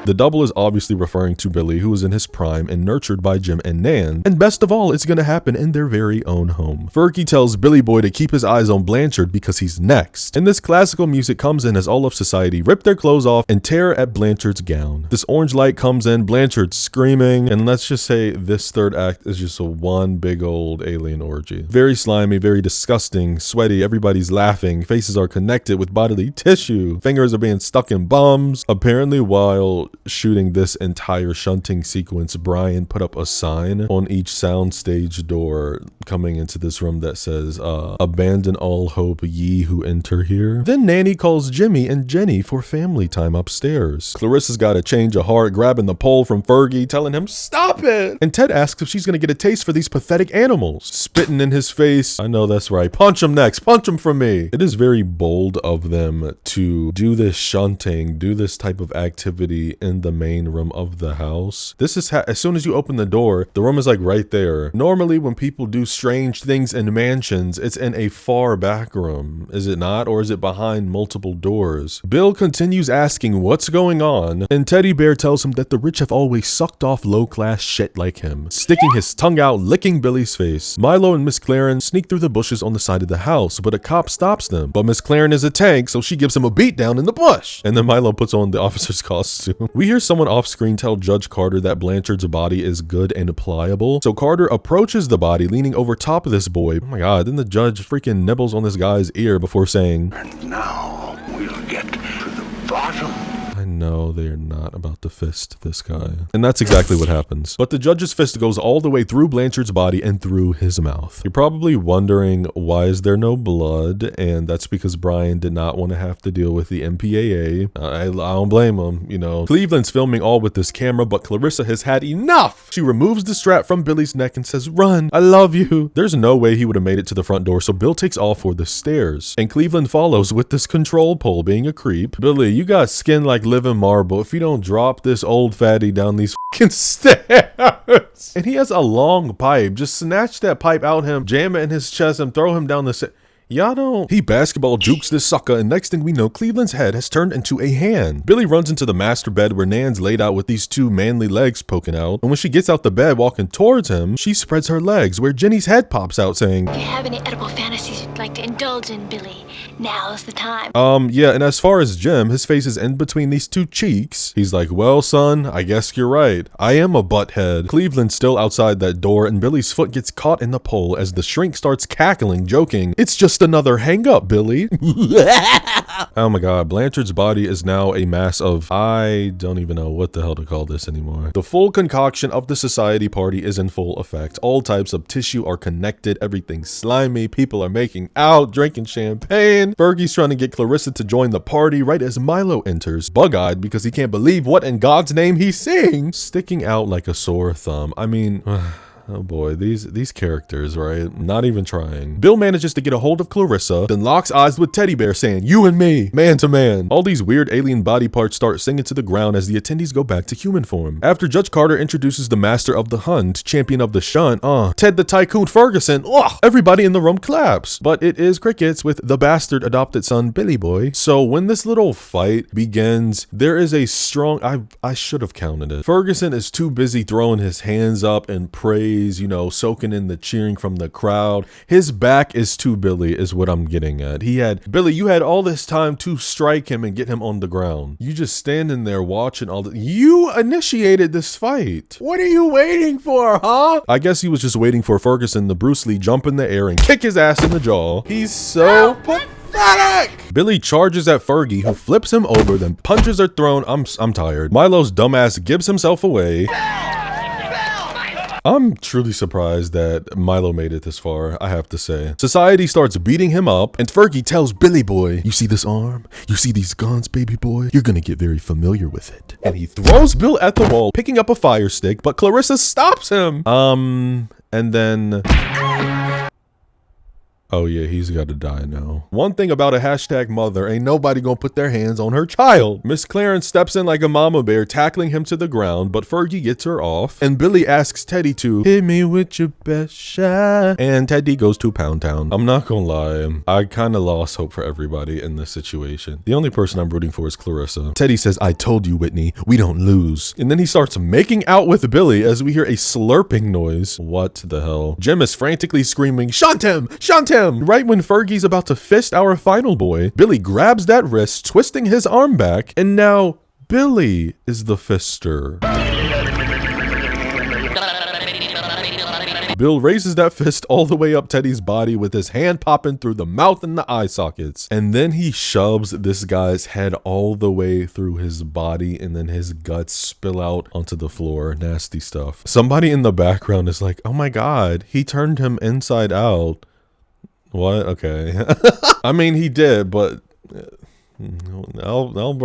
The double is obviously referring to Billy, who was in his prime and nurtured by Jim and Nan. And best of all, it's gonna happen in their very own home. Fergie tells Billy Boy to keep his eyes on Blanchard because he's next. And this classical music comes in as all of society rip their clothes off and tear at Blanchard's gown. This orange light comes in, Blanchard's screaming, and let's just say this third act is just a one big old alien orgy. Very slimy, very disgusting, sweaty, everybody's laughing, faces are connected with bodily tissue, fingers are being stuck in bums. Apparently while shooting this entire shunting sequence, Brian put up a sign on each soundstage door coming into this room that says, abandon all hope ye who enter here. Then Nanny calls Jimmy and Jenny for family time upstairs. Clarissa's got a change of heart, grabbing the pole from Fergie, telling him, stop it! And Ted asks if she's gonna get a taste for these pathetic animals. Spitting in his face. I know that's right. Punch him next. Punch him for me. It is very bold of them to do this shunting, do this type of activity in the main room of the house. This is as soon as you open the door, the room is like right there. Normally when people do strange things in mansions, it's in a far back room, is it not? Or is it behind multiple doors? Bill continues asking what's going on, and Teddy Bear tells him that the rich have always sucked off low-class shit like him, sticking his tongue out, licking Billy's face. Milo and Miss Claren sneak through the bushes on the side of the house, but a cop stops them. But Miss Claren is a tank, so she gives him a beat down in the bush. And then Milo puts on the officer's costume. We hear someone off screen tell Judge Carter that Blanchard's body is good and pliable. So Carter approaches the body, leaning over top of this boy. Oh my god, then the judge freaking nibbles on this guy's ear before saying, And now we'll get to the bottom. I know they are not about to fist this guy. And that's exactly what happens. But the judge's fist goes all the way through Blanchard's body and through his mouth. You're probably wondering, why is there no blood? And that's because Brian did not want to have to deal with the MPAA. I don't blame him, you know. Cleveland's filming all with this camera, but Clarissa has had enough. She removes the strap from Billy's neck and says, run, I love you. There's no way he would have made it to the front door, so Bill takes off for the stairs. And Cleveland follows with this control pole, being a creep. Billy, you got skin like living marble if you don't drop this old fatty down these fucking stairs. And he has a long pipe. Just snatch that pipe out him, jam it in his chest, and throw him down the stairs. Y'all don't. He basketball jukes this sucker, and next thing we know, Cleveland's head has turned into a hand. Billy runs into the master bed where Nan's laid out with these two manly legs poking out, and when she gets out the bed walking towards him, she spreads her legs where Jenny's head pops out saying, If you have any edible fantasies you'd like to indulge in, Billy, now's the time. Yeah, and as far as Jim, his face is in between these two cheeks. He's like, well, son, I guess you're right. I am a butthead. Cleveland's still outside that door, and Billy's foot gets caught in the pole as the shrink starts cackling, joking, it's just another hang up, Billy. Oh my god, Blanchard's body is now a mass of, I don't even know what the hell to call this anymore. The full concoction of the society party is in full effect. All types of tissue are connected, everything's slimy, people are making out, drinking champagne. Fergie's trying to get Clarissa to join the party right as Milo enters, bug-eyed because he can't believe what in God's name he's seeing, sticking out like a sore thumb. I mean, oh boy, these characters, right? Not even trying. Bill manages to get a hold of Clarissa, then locks eyes with Teddy Bear saying, you and me, man to man. All these weird alien body parts start sinking to the ground as the attendees go back to human form. After Judge Carter introduces the master of the hunt, champion of the shunt, Ted the Tycoon Ferguson, everybody in the room claps. But it is crickets with the bastard adopted son, Billy Boy. So when this little fight begins, there is a strong, I should have counted it. Ferguson is too busy throwing his hands up and praise, you know, soaking in the cheering from the crowd. His back is to Billy is what I'm getting at. Billy, you had all this time to strike him and get him on the ground. You just standing there watching all the, you initiated this fight. What are you waiting for, huh? I guess he was just waiting for Ferguson to Bruce Lee jump in the air and kick his ass in the jaw. He's so pathetic. Billy charges at Fergie, who flips him over, then punches her throat. I'm tired. Milo's dumbass gives himself away. I'm truly surprised that Milo made it this far, I have to say. Society starts beating him up, and Fergie tells Billy Boy, you see this arm? You see these guns, baby boy? You're gonna get very familiar with it. And he throws Bill at the wall, picking up a fire stick, but Clarissa stops him. And then... oh yeah, he's gotta die now. One thing about a hashtag mother, ain't nobody gonna put their hands on her child. Miss Clarence steps in like a mama bear, tackling him to the ground, but Fergie gets her off, and Billy asks Teddy to hit me with your best shot, and Teddy goes to Pound Town. I'm not gonna lie, I kinda lost hope for everybody in this situation. The only person I'm rooting for is Clarissa. Teddy says, I told you, Whitney, we don't lose. And then he starts making out with Billy as we hear a slurping noise. What the hell? Jim is frantically screaming, shunt him! Shunt him! Right when Fergie's about to fist our final boy, Billy grabs that wrist, twisting his arm back, and now Billy is the fister. Bill raises that fist all the way up Teddy's body with his hand popping through the mouth and the eye sockets. And then he shoves this guy's head all the way through his body, and then his guts spill out onto the floor. Nasty stuff. Somebody in the background is like, oh my god, he turned him inside out. What? Okay. I mean, he did, but... all right.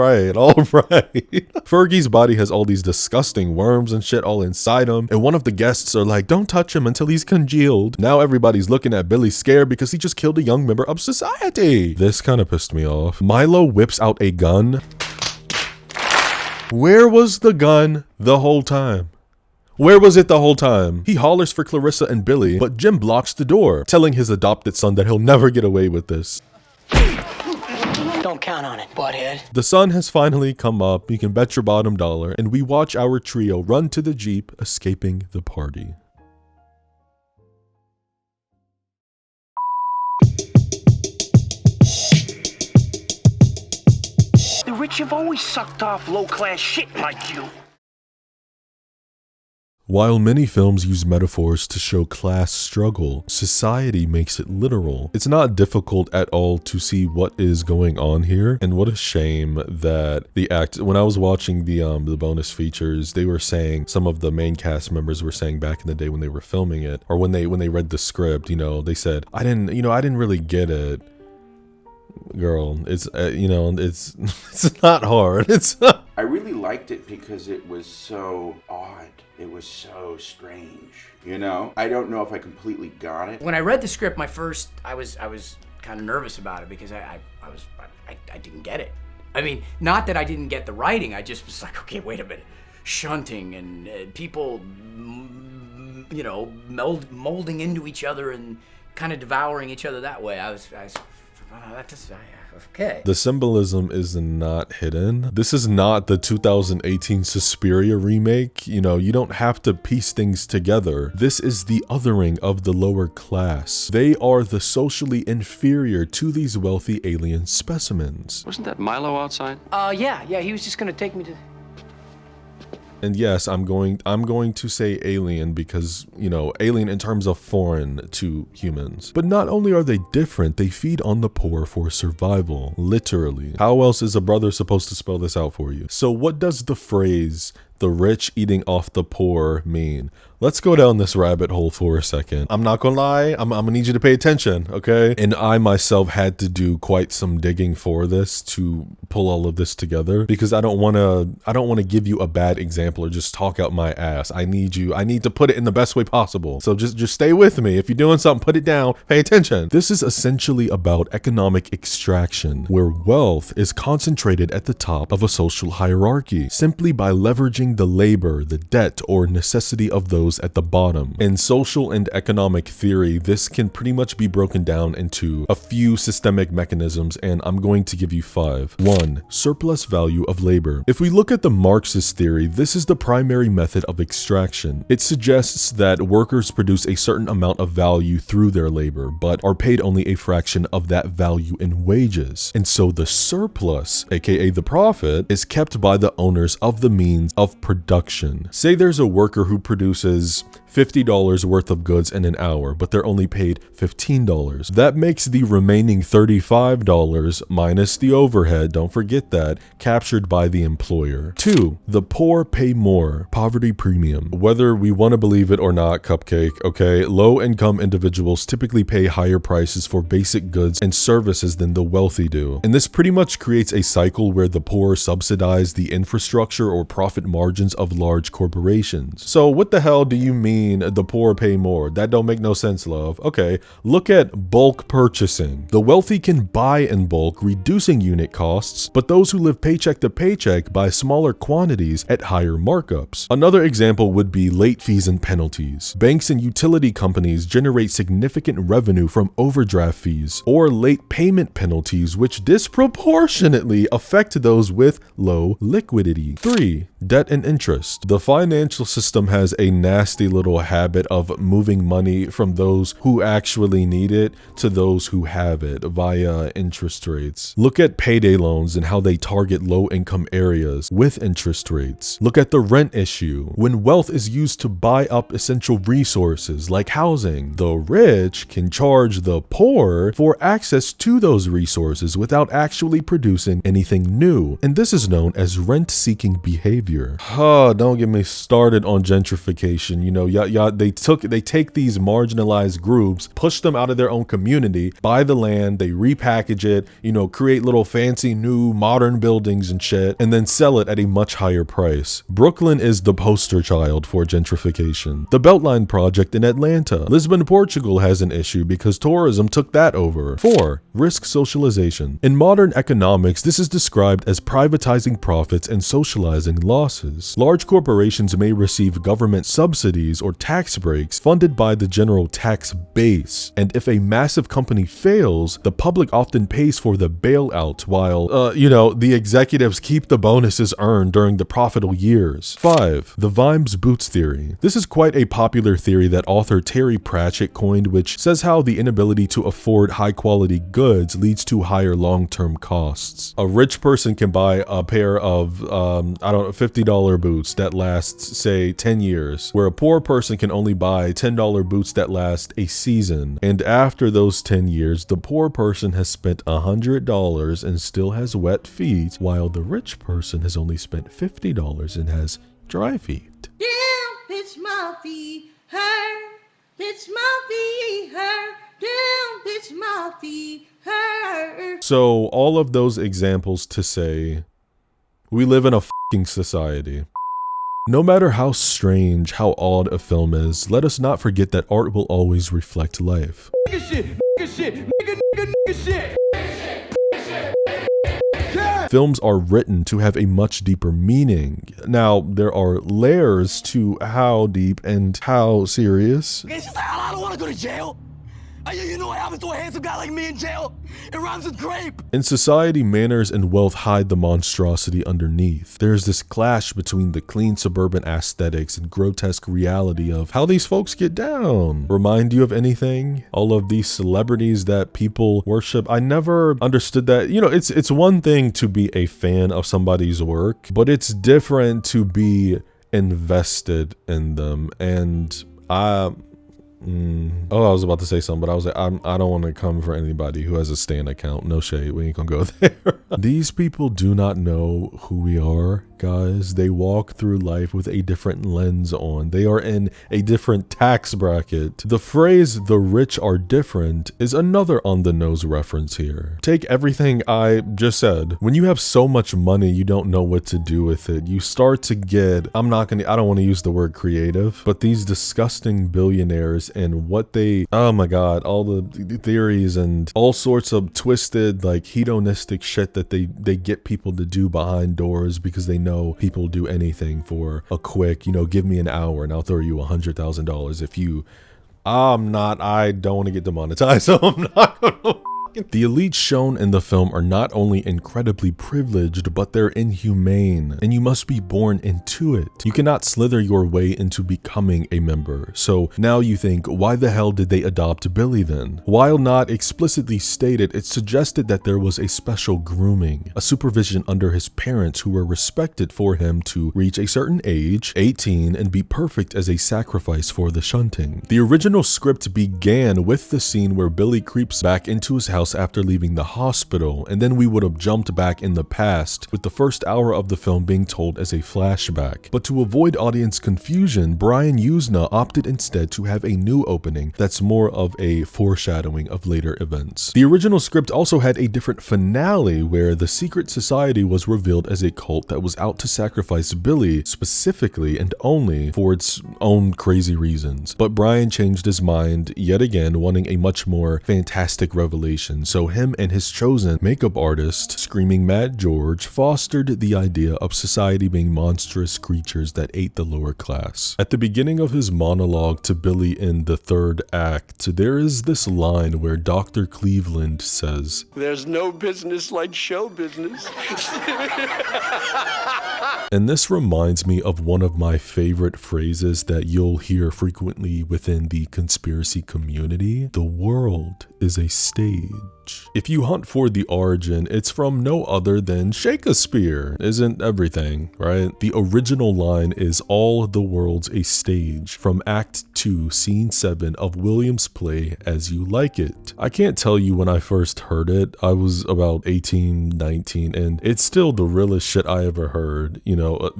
Fergie's body has all these disgusting worms and shit all inside him, and one of the guests are like, don't touch him until he's congealed. Now everybody's looking at Billy scared because he just killed a young member of society. This kind of pissed me off. Milo whips out a gun. Where was the gun the whole time? Where was it the whole time? He hollers for Clarissa and Billy, but Jim blocks the door, telling his adopted son that he'll never get away with this. Don't count on it, butthead. The sun has finally come up, you can bet your bottom dollar, and we watch our trio run to the Jeep, escaping the party. The rich have always sucked off low-class shit like you. While many films use metaphors to show class struggle, society makes it literal. It's not difficult at all to see what is going on here, and what a shame that when I was watching the bonus features, they were saying, some of the main cast members were saying back in the day when they were filming it, or when they read the script, you know, they said, I didn't really get it. Girl, it's it's not hard. I really liked it because it was so odd. It was so strange, you know? I don't know if I completely got it. When I read the script, I was kind of nervous about it because I didn't get it. I mean, not that I didn't get the writing, I just was like, okay, wait a minute. Shunting and people, you know, molding into each other and kind of devouring each other that way. Okay. The symbolism is not hidden. This is not the 2018 Suspiria remake. You know, you don't have to piece things together. This is the othering of the lower class. They are the socially inferior to these wealthy alien specimens. Wasn't that Milo outside? Yeah, he was just gonna take me to... And yes, I'm going to say alien because, you know, alien in terms of foreign to humans. But not only are they different, they feed on the poor for survival, literally. How else is a brother supposed to spell this out for you? So what does the phrase, the rich eating off the poor, mean? Let's go down this rabbit hole for a second. I'm not gonna lie, I'm gonna need you to pay attention, okay? And I myself had to do quite some digging for this to pull all of this together because I don't wanna give you a bad example or just talk out my ass. I need to put it in the best way possible. So just stay with me. If you're doing something, put it down, pay attention. This is essentially about economic extraction, where wealth is concentrated at the top of a social hierarchy, simply by leveraging the labor, the debt, or necessity of those at the bottom. In social and economic theory, this can pretty much be broken down into a few systemic mechanisms, and I'm going to give you 5. 1. Surplus value of labor. If we look at the Marxist theory, this is the primary method of extraction. It suggests that workers produce a certain amount of value through their labor, but are paid only a fraction of that value in wages. And so the surplus, aka the profit, is kept by the owners of the means of production. Say there's a worker who produces $50 worth of goods in an hour, but they're only paid $15. That makes the remaining $35 minus the overhead, don't forget that, captured by the employer. 2. The poor pay more. Poverty premium. Whether we want to believe it or not, Cupcake, okay, low-income individuals typically pay higher prices for basic goods and services than the wealthy do. And this pretty much creates a cycle where the poor subsidize the infrastructure or profit margins of large corporations. So what the hell do you mean the poor pay more? That don't make no sense, love. Okay, look at bulk purchasing. The wealthy can buy in bulk, reducing unit costs, but those who live paycheck to paycheck buy smaller quantities at higher markups. Another example would be late fees and penalties. Banks and utility companies generate significant revenue from overdraft fees or late payment penalties, which disproportionately affect those with low liquidity. 3. Debt and interest. The financial system has a nasty little habit of moving money from those who actually need it to those who have it via interest rates. Look at payday loans and how they target low-income areas with interest rates. Look at the rent issue. When wealth is used to buy up essential resources like housing, the rich can charge the poor for access to those resources without actually producing anything new. And this is known as rent-seeking behavior. Don't get me started on gentrification. You know, they take these marginalized groups, push them out of their own community, buy the land, they repackage it, you know, create little fancy new modern buildings and shit, and then sell it at a much higher price. Brooklyn is the poster child for gentrification. The Beltline project in Atlanta. Lisbon, Portugal has an issue because tourism took that over. 4. Risk socialization. In modern economics, this is described as privatizing profits and socializing losses. Large corporations may receive government subsidies or tax breaks funded by the general tax base. And if a massive company fails, the public often pays for the bailout while, you know, the executives keep the bonuses earned during the profitable years. 5. The Vimes Boots theory. This is quite a popular theory that author Terry Pratchett coined, which says how the inability to afford high-quality goods leads to higher long-term costs. A rich person can buy a pair of, $50 boots that lasts, say, 10 years, where a poor person can only buy $10 boots that last a season. And after those 10 years, the poor person has spent $100 and still has wet feet, while the rich person has only spent $50 and has dry feet. Damn, it's my feet hurt. It's my feet hurt. Damn, it's my feet hurt. So all of those examples to say, we live in a fucking society. No matter how strange, how odd a film is, let us not forget that art will always reflect life. Films are written to have a much deeper meaning. Now, there are layers to how deep and how serious. It's just like, I don't want to go to jail, You know what happens to a handsome guy like me in jail? It rhymes with grape. In society, manners and wealth hide the monstrosity underneath. There's this clash between the clean suburban aesthetics and grotesque reality of how these folks get down. Remind you of anything? All of these celebrities that people worship. I never understood that. You know, it's one thing to be a fan of somebody's work, but it's different to be invested in them. And I was about to say something, but I was like, I don't want to come for anybody who has a Stan account. No shade. We ain't gonna go there. These people do not know who we are, guys. They walk through life with a different lens on. They are in a different tax bracket. The phrase, the rich are different, is another on the nose reference here. Take everything I just said. When you have so much money, you don't know what to do with it. You start to get, I don't want to use the word creative, but these disgusting billionaires and what they, oh my God, all the theories and all sorts of twisted, like hedonistic shit that they get people to do behind doors because they know people do anything for a quick, give me an hour and I'll throw you $100,000 if you, I don't want to get demonetized, so I'm not gonna. The elites shown in the film are not only incredibly privileged, but they're inhumane, and you must be born into it. You cannot slither your way into becoming a member. So now you think, why the hell did they adopt Billy then? While not explicitly stated, it suggested that there was a special grooming, a supervision under his parents who were respected for him to reach a certain age, 18, and be perfect as a sacrifice for the shunting. The original script began with the scene where Billy creeps back into his house after leaving the hospital, and then we would have jumped back in the past, with the first hour of the film being told as a flashback. But to avoid audience confusion, Brian Usna opted instead to have a new opening that's more of a foreshadowing of later events. The original script also had a different finale where the secret society was revealed as a cult that was out to sacrifice Billy specifically and only for its own crazy reasons. But Brian changed his mind yet again, wanting a much more fantastic revelation. So him and his chosen makeup artist, Screaming Mad George, fostered the idea of society being monstrous creatures that ate the lower class. At the beginning of his monologue to Billy in the third act, there is this line where Dr. Cleveland says, "There's no business like show business." And this reminds me of one of my favorite phrases that you'll hear frequently within the conspiracy community. The world is a stage. If you hunt for the origin, it's from no other than Shakespeare. Isn't everything, right? The original line is all the world's a stage from Act 2, Scene 7 of Williams' play As You Like It. I can't tell you when I first heard it. I was about 18, 19, and it's still the realest shit I ever heard.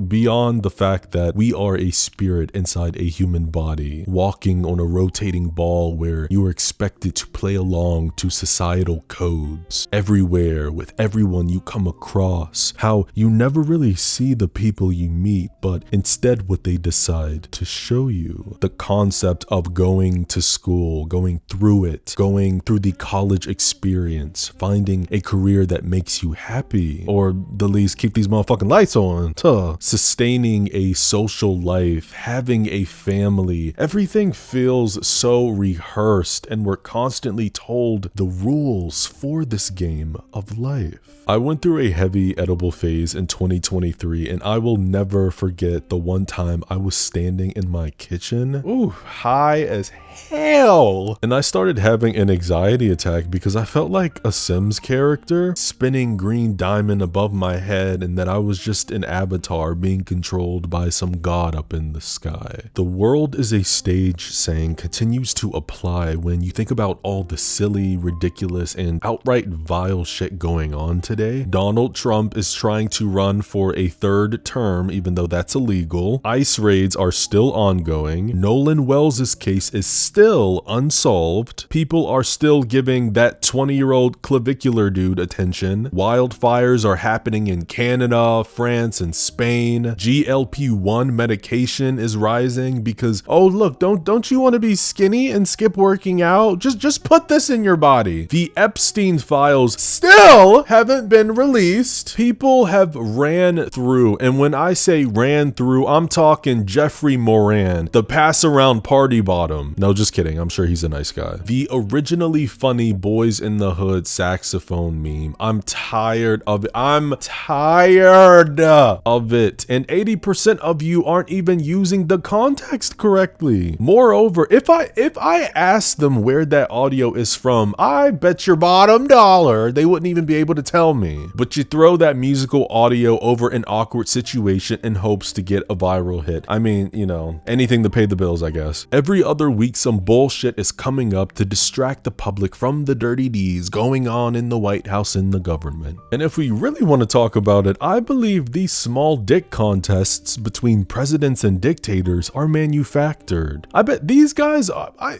Beyond the fact that we are a spirit inside a human body, walking on a rotating ball where you are expected to play along to societal codes everywhere with everyone you come across, how you never really see the people you meet, but instead what they decide to show you. The concept of going to school, going through it, going through the college experience, finding a career that makes you happy, or the least keep these motherfucking lights on, sustaining a social life, having a family. Everything feels so rehearsed, and we're constantly told the rules for this game of life. I went through a heavy edible phase in 2023, and I will never forget the one time I was standing in my kitchen, high as hell, and I started having an anxiety attack because I felt like a Sims character spinning green diamond above my head, and that I was just an avatar being controlled by some god up in the sky. The world is a stage saying continues to apply when you think about all the silly, ridiculous, and outright vile shit going on today. Donald Trump is trying to run for a third term, even though that's illegal. ICE raids are still ongoing. Nolan Wells' case is still unsolved. People are still giving that 20-year-old clavicular dude attention. Wildfires are happening in Canada, France, and Spain. GLP-1 medication is rising because, oh look, don't you want to be skinny and skip working out? Just put this in your body. The Epstein files still haven't been released. People have ran through, and when I say ran through, I'm talking Jeffrey Moran, the pass around party bottom. No, just kidding. I'm sure he's a nice guy. The originally funny Boys in the Hood saxophone meme. I'm tired of it. I'm tired of it. And 80% of you aren't even using the context correctly. Moreover, if I ask them where that audio is from, I bet your bottom dollar they wouldn't even be able to tell me. But you throw that musical audio over an awkward situation in hopes to get a viral hit. I mean, you know, anything to pay the bills, I guess. Every other week, some bullshit is coming up to distract the public from the dirty deeds going on in the White House and the government. And if we really want to talk about it, I believe these small dick contests between presidents and dictators are manufactured. I bet these guys, I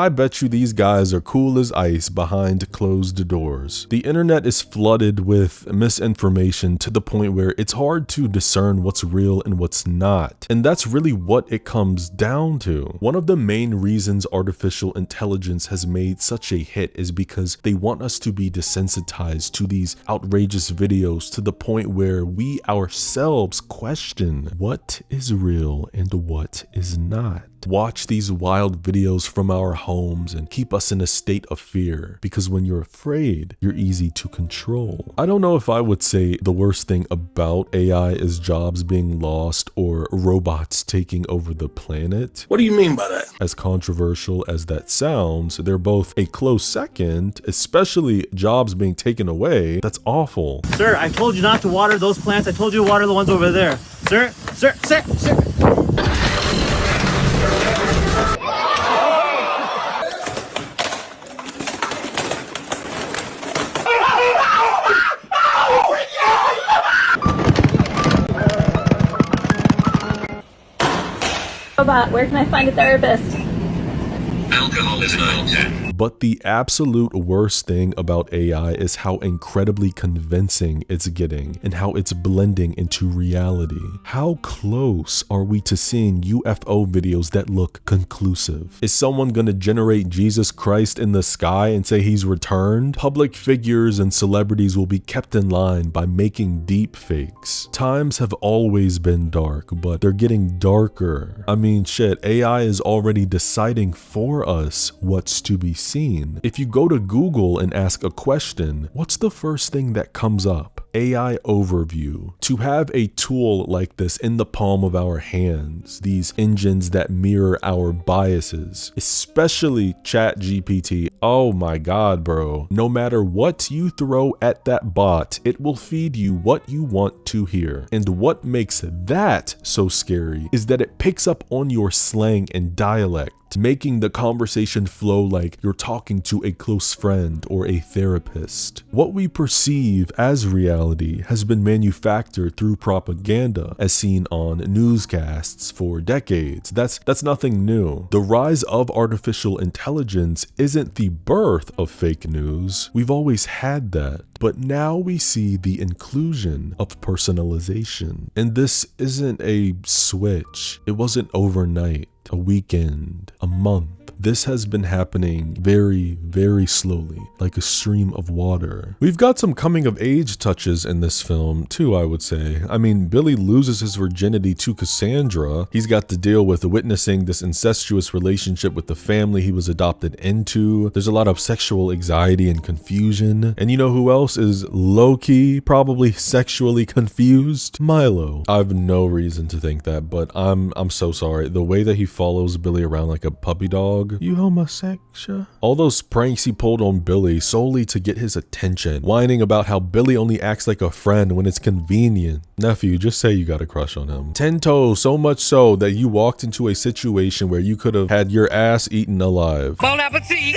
bet you these guys are cool as ice behind closed doors. The internet is flooded with misinformation to the point where it's hard to discern what's real and what's not. And that's really what it comes down to. One of the main reasons artificial intelligence has made such a hit is because they want us to be desensitized to these outrageous videos to the point where we ourselves question what is real and what is not. Watch these wild videos from our homes and keep us in a state of fear, because when you're afraid, you're easy to control. I don't know if I would say the worst thing about AI is jobs being lost or robots taking over the planet. What do you mean by that? As controversial as that sounds, they're both a close second, especially jobs being taken away. That's awful. Sir, I told you not to water those plants. I told you to water the ones over there. Sir. Robot, where can I find a therapist? Alcohol is an altar. But the absolute worst thing about AI is how incredibly convincing it's getting and how it's blending into reality. How close are we to seeing UFO videos that look conclusive? Is someone gonna generate Jesus Christ in the sky and say he's returned? Public figures and celebrities will be kept in line by making deep fakes. Times have always been dark, but they're getting darker. I mean, shit, AI is already deciding for us what's to be seen. If you go to Google and ask a question, what's the first thing that comes up? AI overview. To have a tool like this in the palm of our hands, these engines that mirror our biases, especially ChatGPT. Oh my God, bro. No matter what you throw at that bot, it will feed you what you want to hear. And what makes that so scary is that it picks up on your slang and dialect, making the conversation flow like you're talking to a close friend or a therapist. What we perceive as reality has been manufactured through propaganda, as seen on newscasts for decades. That's nothing new. The rise of artificial intelligence isn't the birth of fake news. We've always had that. But now we see the inclusion of personalization. And this isn't a switch. It wasn't overnight, a weekend, a month. This has been happening very, very slowly, like a stream of water. We've got some coming of age touches in this film too, I would say. I mean, Billy loses his virginity to Cassandra. He's got to deal with witnessing this incestuous relationship with the family he was adopted into. There's a lot of sexual anxiety and confusion. And you know who else is low-key, probably sexually confused? Milo. I have no reason to think that, but I'm so sorry. The way that he follows Billy around like a puppy dog. You homosexual? All those pranks he pulled on Billy solely to get his attention, whining about how Billy only acts like a friend when it's convenient. Nephew, just say you got a crush on him. 10 toes, so much so that you walked into a situation where you could have had your ass eaten alive. Bon appetit!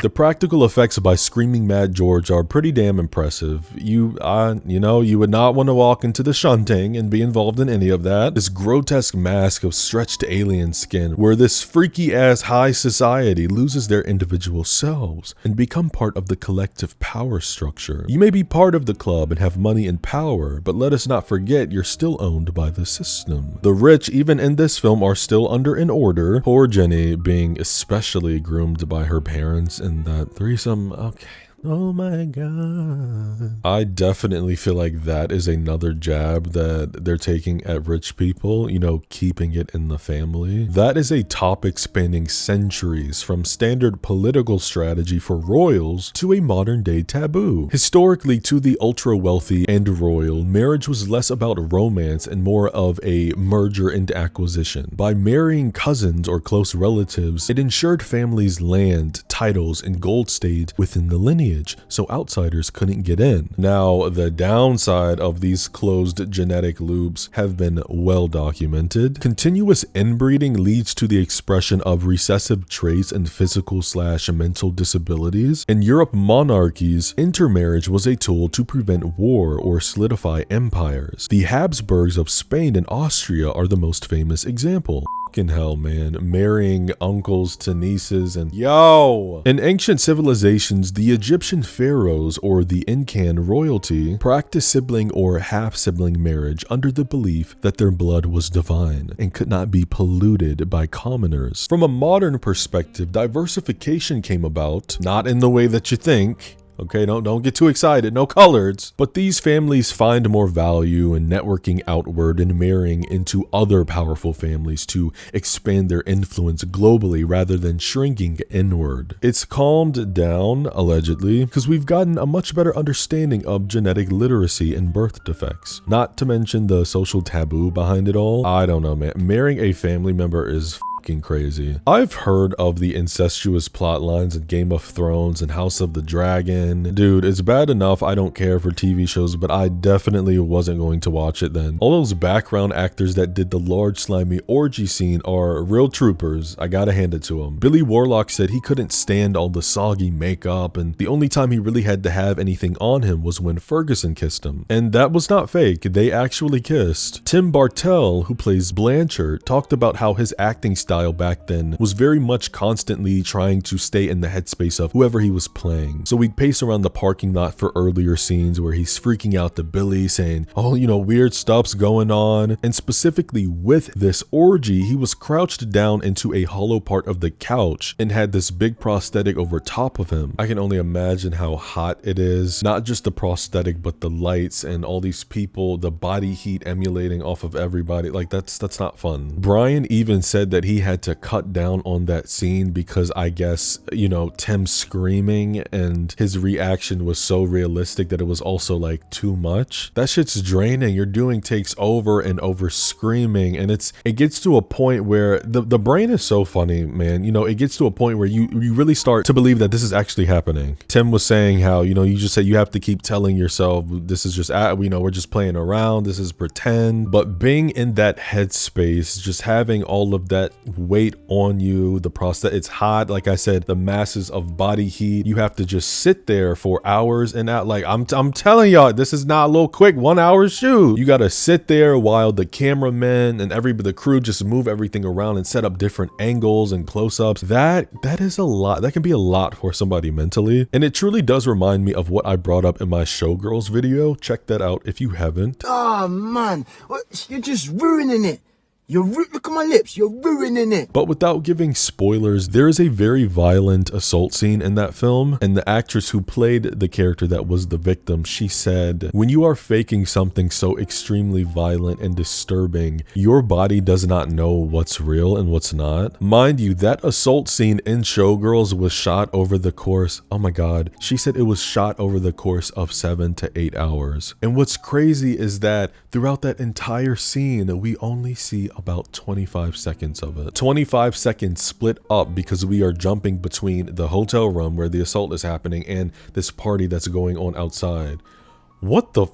The practical effects by Screaming Mad George are pretty damn impressive. You would not want to walk into the shunting and be involved in any of that. This grotesque mask of stretched alien skin, where this freaky ass high society loses their individual selves and become part of the collective power structure. You may be part of the club and have money and power, but let us not forget you're still owned by the system. The rich, even in this film, are still under an order. Poor Jenny being especially groomed by her parents in that threesome. Okay. Oh my god. I definitely feel like that is another jab that they're taking at rich people, keeping it in the family. That is a topic spanning centuries, from standard political strategy for royals to a modern day taboo. Historically, to the ultra wealthy and royal, marriage was less about romance and more of a merger and acquisition. By marrying cousins or close relatives, it ensured families' land, titles, and gold stayed within the lineage, so outsiders couldn't get in. Now, the downside of these closed genetic loops have been well documented. Continuous inbreeding leads to the expression of recessive traits and physical/mental disabilities. In Europe monarchies, intermarriage was a tool to prevent war or solidify empires. The Habsburgs of Spain and Austria are the most famous example. Fucking hell, man. Marrying uncles to nieces and yo! In ancient civilizations, the Egyptian pharaohs or the Incan royalty practiced sibling or half-sibling marriage under the belief that their blood was divine and could not be polluted by commoners. From a modern perspective, diversification came about, not in the way that you think. Okay, don't get too excited, no coloreds. But these families find more value in networking outward and marrying into other powerful families to expand their influence globally rather than shrinking inward. It's calmed down, allegedly, because we've gotten a much better understanding of genetic literacy and birth defects. Not to mention the social taboo behind it all. I don't know, man. Marrying a family member is crazy. I've heard of the incestuous plot lines in Game of Thrones and House of the Dragon. Dude, it's bad enough I don't care for TV shows, but I definitely wasn't going to watch it then. All those background actors that did the large slimy orgy scene are real troopers. I gotta hand it to them. Billy Warlock said he couldn't stand all the soggy makeup, and the only time he really had to have anything on him was when Ferguson kissed him. And that was not fake. They actually kissed. Tim Bartell, who plays Blanchard, talked about how his acting style back then was very much constantly trying to stay in the headspace of whoever he was playing. So we'd pace around the parking lot for earlier scenes where he's freaking out to Billy, saying, oh, weird stuff's going on. And specifically with this orgy, he was crouched down into a hollow part of the couch and had this big prosthetic over top of him. I can only imagine how hot it is. Not just the prosthetic, but the lights and all these people, the body heat emulating off of everybody. Like that's not fun. Brian even said that he had to cut down on that scene because I guess, Tim screaming and his reaction was so realistic that it was also like too much. That shit's draining. You're doing takes over and over screaming, and it gets to a point where the brain is so funny, man. It gets to a point where you really start to believe that this is actually happening. Tim was saying how, you just say you have to keep telling yourself this is just, we're just playing around, this is pretend. But being in that headspace, just having all of that weight on you, the prosthetic, it's hot, like I said, the masses of body heat, you have to just sit there for hours and out. Like I'm telling y'all, this is not a little quick 1 hour shoot. You gotta sit there while the cameramen and the crew just move everything around and set up different angles and close-ups. That is a lot. That can be a lot for somebody mentally, and it truly does remind me of what I brought up in my Showgirls video. Check that out if you haven't. Oh man, you're just ruining it. Look at my lips, you're ruining it. But without giving spoilers, there is a very violent assault scene in that film, and the actress who played the character that was the victim, she said, when you are faking something so extremely violent and disturbing, your body does not know what's real and what's not. Mind you, that assault scene in Showgirls was shot over the course, oh my god, she said it was shot over the course of 7 to 8 hours. And what's crazy is that throughout that entire scene, we only see about 25 seconds of it. 25 seconds split up because we are jumping between the hotel room where the assault is happening and this party that's going on outside. What the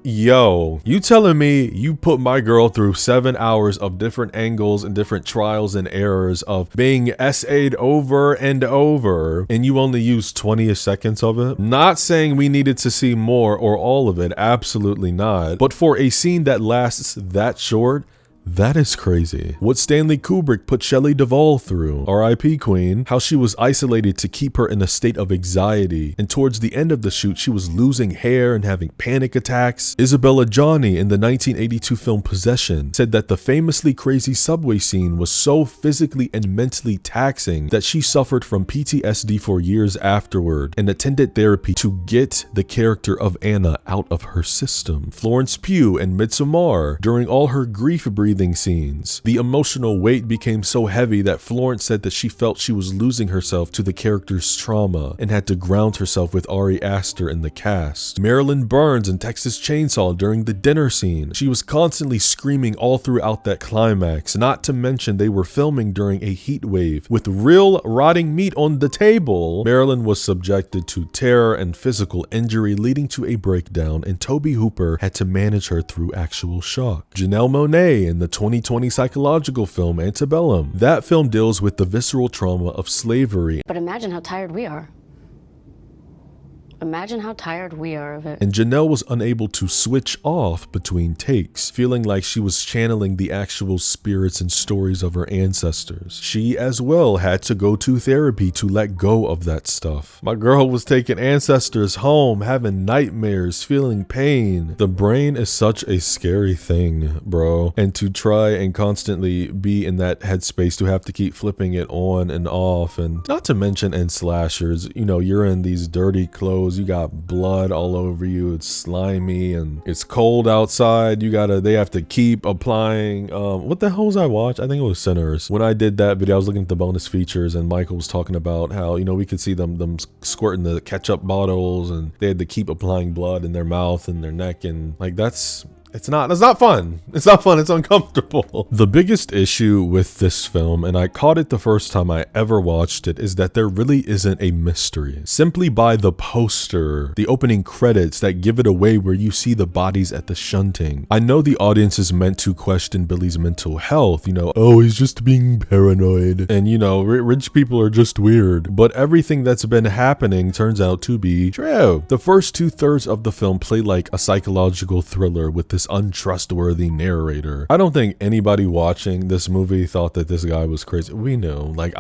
Yo, you telling me you put my girl through 7 hours of different angles and different trials and errors of being SA'd over and over, and you only used 20 seconds of it? Not saying we needed to see more or all of it, absolutely not. But for a scene that lasts that short, that is crazy. What Stanley Kubrick put Shelley Duvall through, R.I.P. Queen, how she was isolated to keep her in a state of anxiety, and towards the end of the shoot she was losing hair and having panic attacks. Isabella Gianni in the 1982 film Possession said that the famously crazy subway scene was so physically and mentally taxing that she suffered from PTSD for years afterward and attended therapy to get the character of Anna out of her system. Florence Pugh in Midsommar, during all her grief-breathing scenes, the emotional weight became so heavy that Florence said that she felt she was losing herself to the character's trauma and had to ground herself with Ari Aster in the cast. Marilyn Burns in Texas Chainsaw during the dinner scene, she was constantly screaming all throughout that climax, not to mention they were filming during a heat wave with real rotting meat on the table. Marilyn was subjected to terror and physical injury leading to a breakdown, and Tobe Hooper had to manage her through actual shock. Janelle Monáe in the 2020 psychological film Antebellum. That film deals with the visceral trauma of slavery. But imagine how tired we are. Imagine how tired we are of it. And Janelle was unable to switch off between takes, feeling like she was channeling the actual spirits and stories of her ancestors. She as well had to go to therapy to let go of that stuff. My girl was taking ancestors home, having nightmares, feeling pain. The brain is such a scary thing, bro. And to try and constantly be in that headspace, to have to keep flipping it on and off, and not to mention in slashers, you know, you're in these dirty clothes, you got blood all over you, it's slimy and it's cold outside, they have to keep applying, what the hell was I watching? I think it was Sinners. When I did that video, I was looking at the bonus features and Michael was talking about how, you know, we could see them squirting the ketchup bottles and they had to keep applying blood in their mouth and their neck, and like that's not fun. It's not fun. It's uncomfortable. The biggest issue with this film, and I caught it the first time I ever watched it, is that there really isn't a mystery. Simply by the poster, the opening credits that give it away where you see the bodies at the shunting. I know the audience is meant to question Billy's mental health, you know, oh, he's just being paranoid. And you know, rich people are just weird. But everything that's been happening turns out to be true. The first 2/3 of the film play like a psychological thriller with this untrustworthy narrator. I don't think anybody watching this movie thought that this guy was crazy. We know, like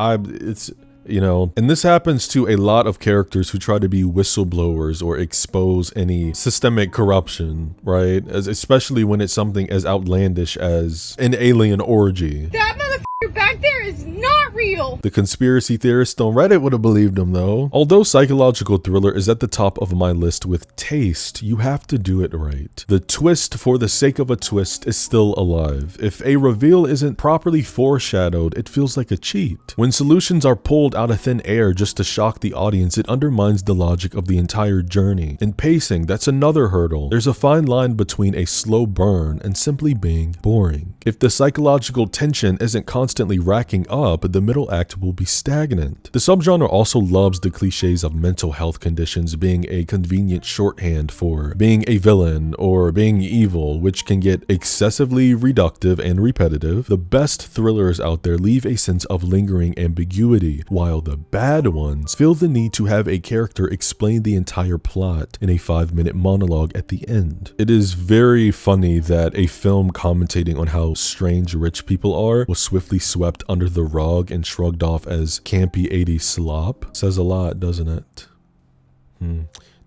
you know, and this happens to a lot of characters who try to be whistleblowers or expose any systemic corruption, right? Especially when it's something as outlandish as an alien orgy. That motherfucker back there is not real. The conspiracy theorists on Reddit would have believed him though. Although psychological thriller is at the top of my list with taste, you have to do it right. The twist for the sake of a twist is still alive. If a reveal isn't properly foreshadowed, it feels like a cheat. When solutions are pulled out of thin air just to shock the audience, it undermines the logic of the entire journey. In pacing, that's another hurdle. There's a fine line between a slow burn and simply being boring. If the psychological tension isn't constantly racking up, the middle act will be stagnant. The subgenre also loves the cliches of mental health conditions being a convenient shorthand for being a villain or being evil, which can get excessively reductive and repetitive. The best thrillers out there leave a sense of lingering ambiguity, while the bad ones feel the need to have a character explain the entire plot in a 5-minute monologue at the end. It is very funny that a film commentating on how strange rich people are was swiftly swept under the rug and shrugged off as campy 80s slop. Says a lot, doesn't it?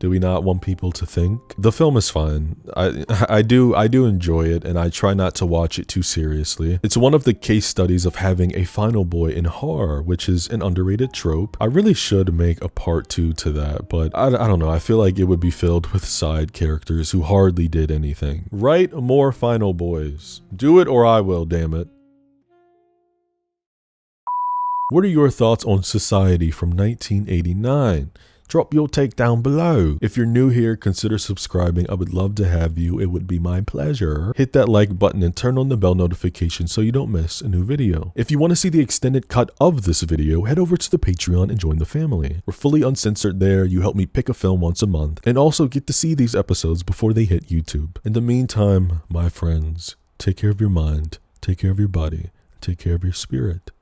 Do we not want people to think? The film is fine. I do enjoy it, and I try not to watch it too seriously. It's one of the case studies of having a final boy in horror, which is an underrated trope. I really should make a part 2 to that, but I don't know. I feel like it would be filled with side characters who hardly did anything. Write more final boys. Do it or I will, damn it. What are your thoughts on Society from 1989? Drop your take down below. If you're new here, consider subscribing. I would love to have you. It would be my pleasure. Hit that like button and turn on the bell notification so you don't miss a new video. If you want to see the extended cut of this video, head over to the Patreon and join the family. We're fully uncensored there. You help me pick a film once a month and also get to see these episodes before they hit YouTube. In the meantime, my friends, take care of your mind, take care of your body, take care of your spirit.